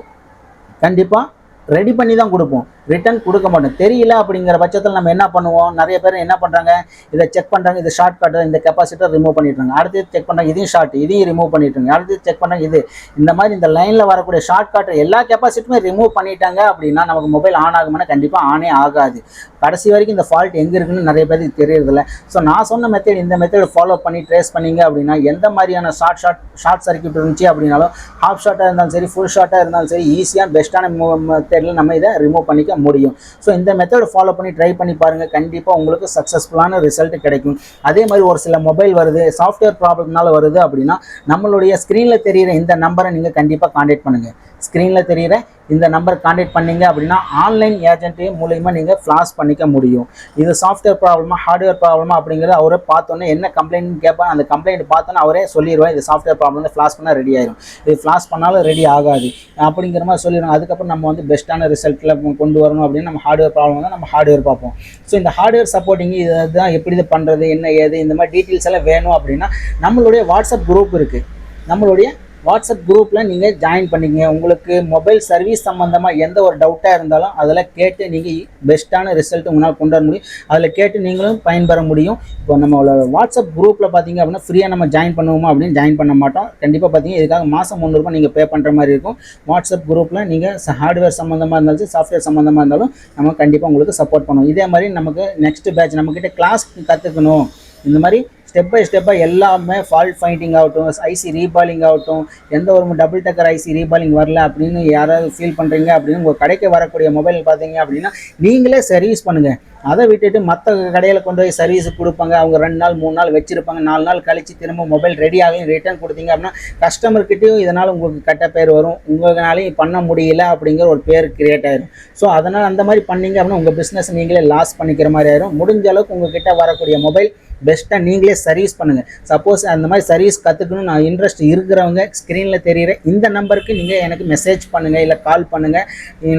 கண்டிப்பாக ரெடி பண்ணி தான் கொடுப்போம். ரிட்டர்ன் கொடுக்க மாட்டோம். தெரியல அப்படிங்கிற பட்சத்தில் நம்ம என்ன பண்ணுவோம்? நிறைய பேர் என்ன பண்ணுறாங்க, இதை செக் பண்ணுறாங்க, இது ஷார்ட் கட், இந்த கெப்பாசிட்டர் ரிமூவ் பண்ணிட்டுருங்க. அடுத்து செக் பண்ணுறாங்க, இதையும் ஷார்ட், இதையும் ரிமூவ் பண்ணிட்டுருங்க. அடுத்து செக் பண்ணுறாங்க இது. இந்த மாதிரி இந்த லைனில் வரக்கூடிய ஷார்ட் கட் எல்லா கெப்பாசிட்டியுமே ரிமூவ் பண்ணிட்டாங்க அப்படின்னா நமக்கு மொபைல் ஆன் ஆகுமானா கண்டிப்பாக ஆனே ஆகாது. கடைசி வரைக்கும் இந்த ஃபால்ட் எங்கே இருக்குன்னு நிறைய பேருக்கு தெரியறதில்ல. ஸோ நான் சொன்ன மெத்தட் இந்த மெத்தட் ஃபாலோ பண்ணி ட்ரேஸ் பண்ணிங்க அப்படின்னா எந்த மாதிரியான ஷார்ட் சர்க்யூட் இருந்துச்சு அப்படின்னாலும் ஹாஃப் ஷார்ட்டாக இருந்தாலும் சரி ஃபுல் ஷார்ட்டாக இருந்தாலும் சரி ஈஸியாக பெஸ்ட்டான மெத்தடில் நம்ம இதை ரிமூவ் பண்ணிக்க முடியும். ஸோ இந்த மெத்தட் ஃபாலோ பண்ணி ட்ரை பண்ணி பாருங்கள். கண்டிப்பாக உங்களுக்கு சக்ஸஸ்ஃபுல்லான ரிசல்ட் கிடைக்கும். அதே மாதிரி ஒரு சில மொபைல் வருது, சாஃப்ட்வேர் ப்ராப்ளம்னால வருது அப்படின்னா நம்மளுடைய ஸ்க்ரீனில் தெரிகிற இந்த நம்பரை நீங்கள் கண்டிப்பாக கான்டாக்ட் பண்ணுங்கள். ஸ்க்ரீனில் தெரிகிற இந்த நம்பர் கான்டாக்ட் பண்ணிங்க அப்படின்னா ஆன்லைன் ஏஜென்ட்டு மூலிமா நீங்கள் ஃப்ளாஷ் பண்ணிக்க முடியும். இது சாஃப்ட்வேர் ப்ராப்ளமா ஹார்ட்வேர் ப்ராப்ளமா அப்படிங்கிறத அவரே பார்த்தோன்னே என்ன கம்ப்ளைண்ட் கேட்பாங்க, அந்த கம்ப்ளைண்ட் பார்த்தோன்னே அவரே சொல்லிடுவேன் இது சாஃப்ட்வேர் ப்ராப்ளம் ஃப்ளாஷ் பண்ணால் ரெடி ஆயிடும், இது ஃப்ளாஷ் பண்ணாலும் ரெடி ஆகாது அப்படிங்கிற மாதிரி சொல்லிடுவோம். அதுக்கப்புறம் நம்ம வந்து பெஸ்ட்டான ரிசல்ட்டில் கொண்டு வரணும் அப்படின்னு நம்ம ஹார்ட்வேர் ப்ராப்ளம் தான் நம்ம ஹார்ட்வேர் பார்ப்போம். ஸோ இந்த ஹார்ட்வேர் சப்போர்ட்டிங் இதுதான் எப்படி இது பண்ணுறது என்ன ஏது இந்த மாதிரி டீட்டெயில்ஸ் எல்லாம் வேணும் அப்படின்னா நம்மளுடைய வாட்ஸ்அப் குரூப் இருக்குது. நம்மளுடைய வாட்ஸ்அப் குரூப்பில் நீங்கள் ஜாயின் பண்ணிக்கங்க. உங்களுக்கு மொபைல் சர்வீஸ் சம்மந்தமாக எந்த ஒரு டவுட்டாக இருந்தாலும் அதில் கேட்டு நீங்கள் பெஸ்ட்டான ரிசல்ட் உங்களால் கொண்டு வர முடியும். அதில் கேட்டு நீங்களும் பயன்பெற முடியும். இப்போ நம்மளோட வாட்ஸ்அப் குரூப்பில் பார்த்தீங்க அப்படின்னா ஃப்ரீயாக நம்ம ஜாயின் பண்ணுவோமா அப்படின்னு ஜாயின் பண்ண மாட்டோம். கண்டிப்பாக பார்த்தீங்க இதுக்காக மாதம் 300 ரூபாய் நீங்கள் பே பண்ணுற மாதிரி இருக்கும். வாட்ஸ்அப் குரூப்பில் நீங்கள் ஹார்ட்வேர் சம்மந்தமாக இருந்தாலும் சாஃப்ட்வேர் சம்மந்தமாக இருந்தாலும் நம்ம கண்டிப்பாக உங்களுக்கு சப்போர்ட் பண்ணுவோம். இதே மாதிரி நமக்கு நெக்ஸ்ட் பேட்ச் நம்மக்கிட்ட கிளாஸ் கற்றுக்கணும், இந்த மாதிரி ஸ்டெப் பை ஸ்டெப்பாக எல்லாமே ஃபால்ட் ஃபைண்டிங் ஆகட்டும், ஐசி ரீபாலிங் ஆகட்டும், எந்த ஒரு டபுள் டக்கர் ஐசி ரீபாலிங் வரல அப்படின்னு யாராவது ஃபீல் பண்ணுறீங்க அப்படின்னு உங்கள் கடைக்கு வரக்கூடிய மொபைல் பார்த்தீங்க அப்படின்னா நீங்களே சர்வீஸ் பண்ணுங்கள். அதை விட்டுட்டு மற்ற கடையில் கொண்டு போய் சர்வீஸுக்கு கொடுப்பாங்க. அவங்க 2 நாள் 3 நாள் வச்சுருப்பாங்க. 4 நாள் கழித்து திரும்ப மொபைல் ரெடி ஆகலையும் ரிட்டர்ன் கொடுத்தீங்க அப்படின்னா கஸ்டமர்கிட்டையும் இதனால் உங்களுக்கு கெட்ட பேர் வரும். உங்களாலையும் பண்ண முடியல அப்படிங்கிற ஒரு பேர் கிரியேட் ஆயிடும். ஸோ அதனால் அந்த மாதிரி பண்ணீங்க அப்படின்னா உங்கள் பிஸ்னஸ் நீங்களே லாஸ் பண்ணிக்கிற மாதிரி ஆயிரும். முடிஞ்ச அளவுக்கு உங்ககிட்ட வரக்கூடிய மொபைல் பெஸ்ட்டாக நீங்களே சர்வீஸ் பண்ணுங்கள். சப்போஸ் அந்த மாதிரி சர்வீஸ் கற்றுக்கணும்னு நான் இன்ட்ரெஸ்ட் இருக்கிறவங்க ஸ்க்ரீனில் தெரிகிற இந்த நம்பருக்கு நீங்கள் எனக்கு மெசேஜ் பண்ணுங்கள், இல்லை கால் பண்ணுங்கள்.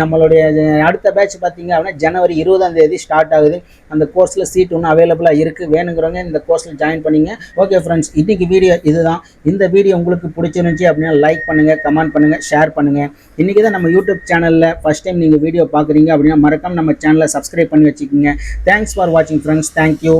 நம்மளுடைய அடுத்த பேட்ச் பார்த்தீங்க அப்படின்னா ஜனவரி 20ஆம் தேதி ஸ்டார்ட் ஆகுது. அந்த கோர்ஸில் சீட் ஒன்றும் அவைலபிளாக இருக்குது. வேணுங்கிறவங்க இந்த கோர்ஸில் ஜாயின் பண்ணிங்க. ஓகே ஃப்ரெண்ட்ஸ், இன்றைக்கி வீடியோ இதுதான். இந்த வீடியோ உங்களுக்கு பிடிச்சிருந்துச்சி அப்படின்னா லைக் பண்ணுங்கள், கமெண்ட் பண்ணுங்கள், ஷேர் பண்ணுங்கள். இன்றைக்கி தான் நம்ம யூடியூப் சேனலில் ஃபஸ்ட் டைம் நீங்கள் வீடியோ பார்க்குறீங்க அப்படின்னா மறக்காம நம்ம சேனலை சப்ஸ்கிரைப் பண்ணி வச்சுக்கோங்க. தேங்க்ஸ் ஃபார் வாட்சிங் ஃப்ரெண்ட்ஸ். தேங்க்யூ.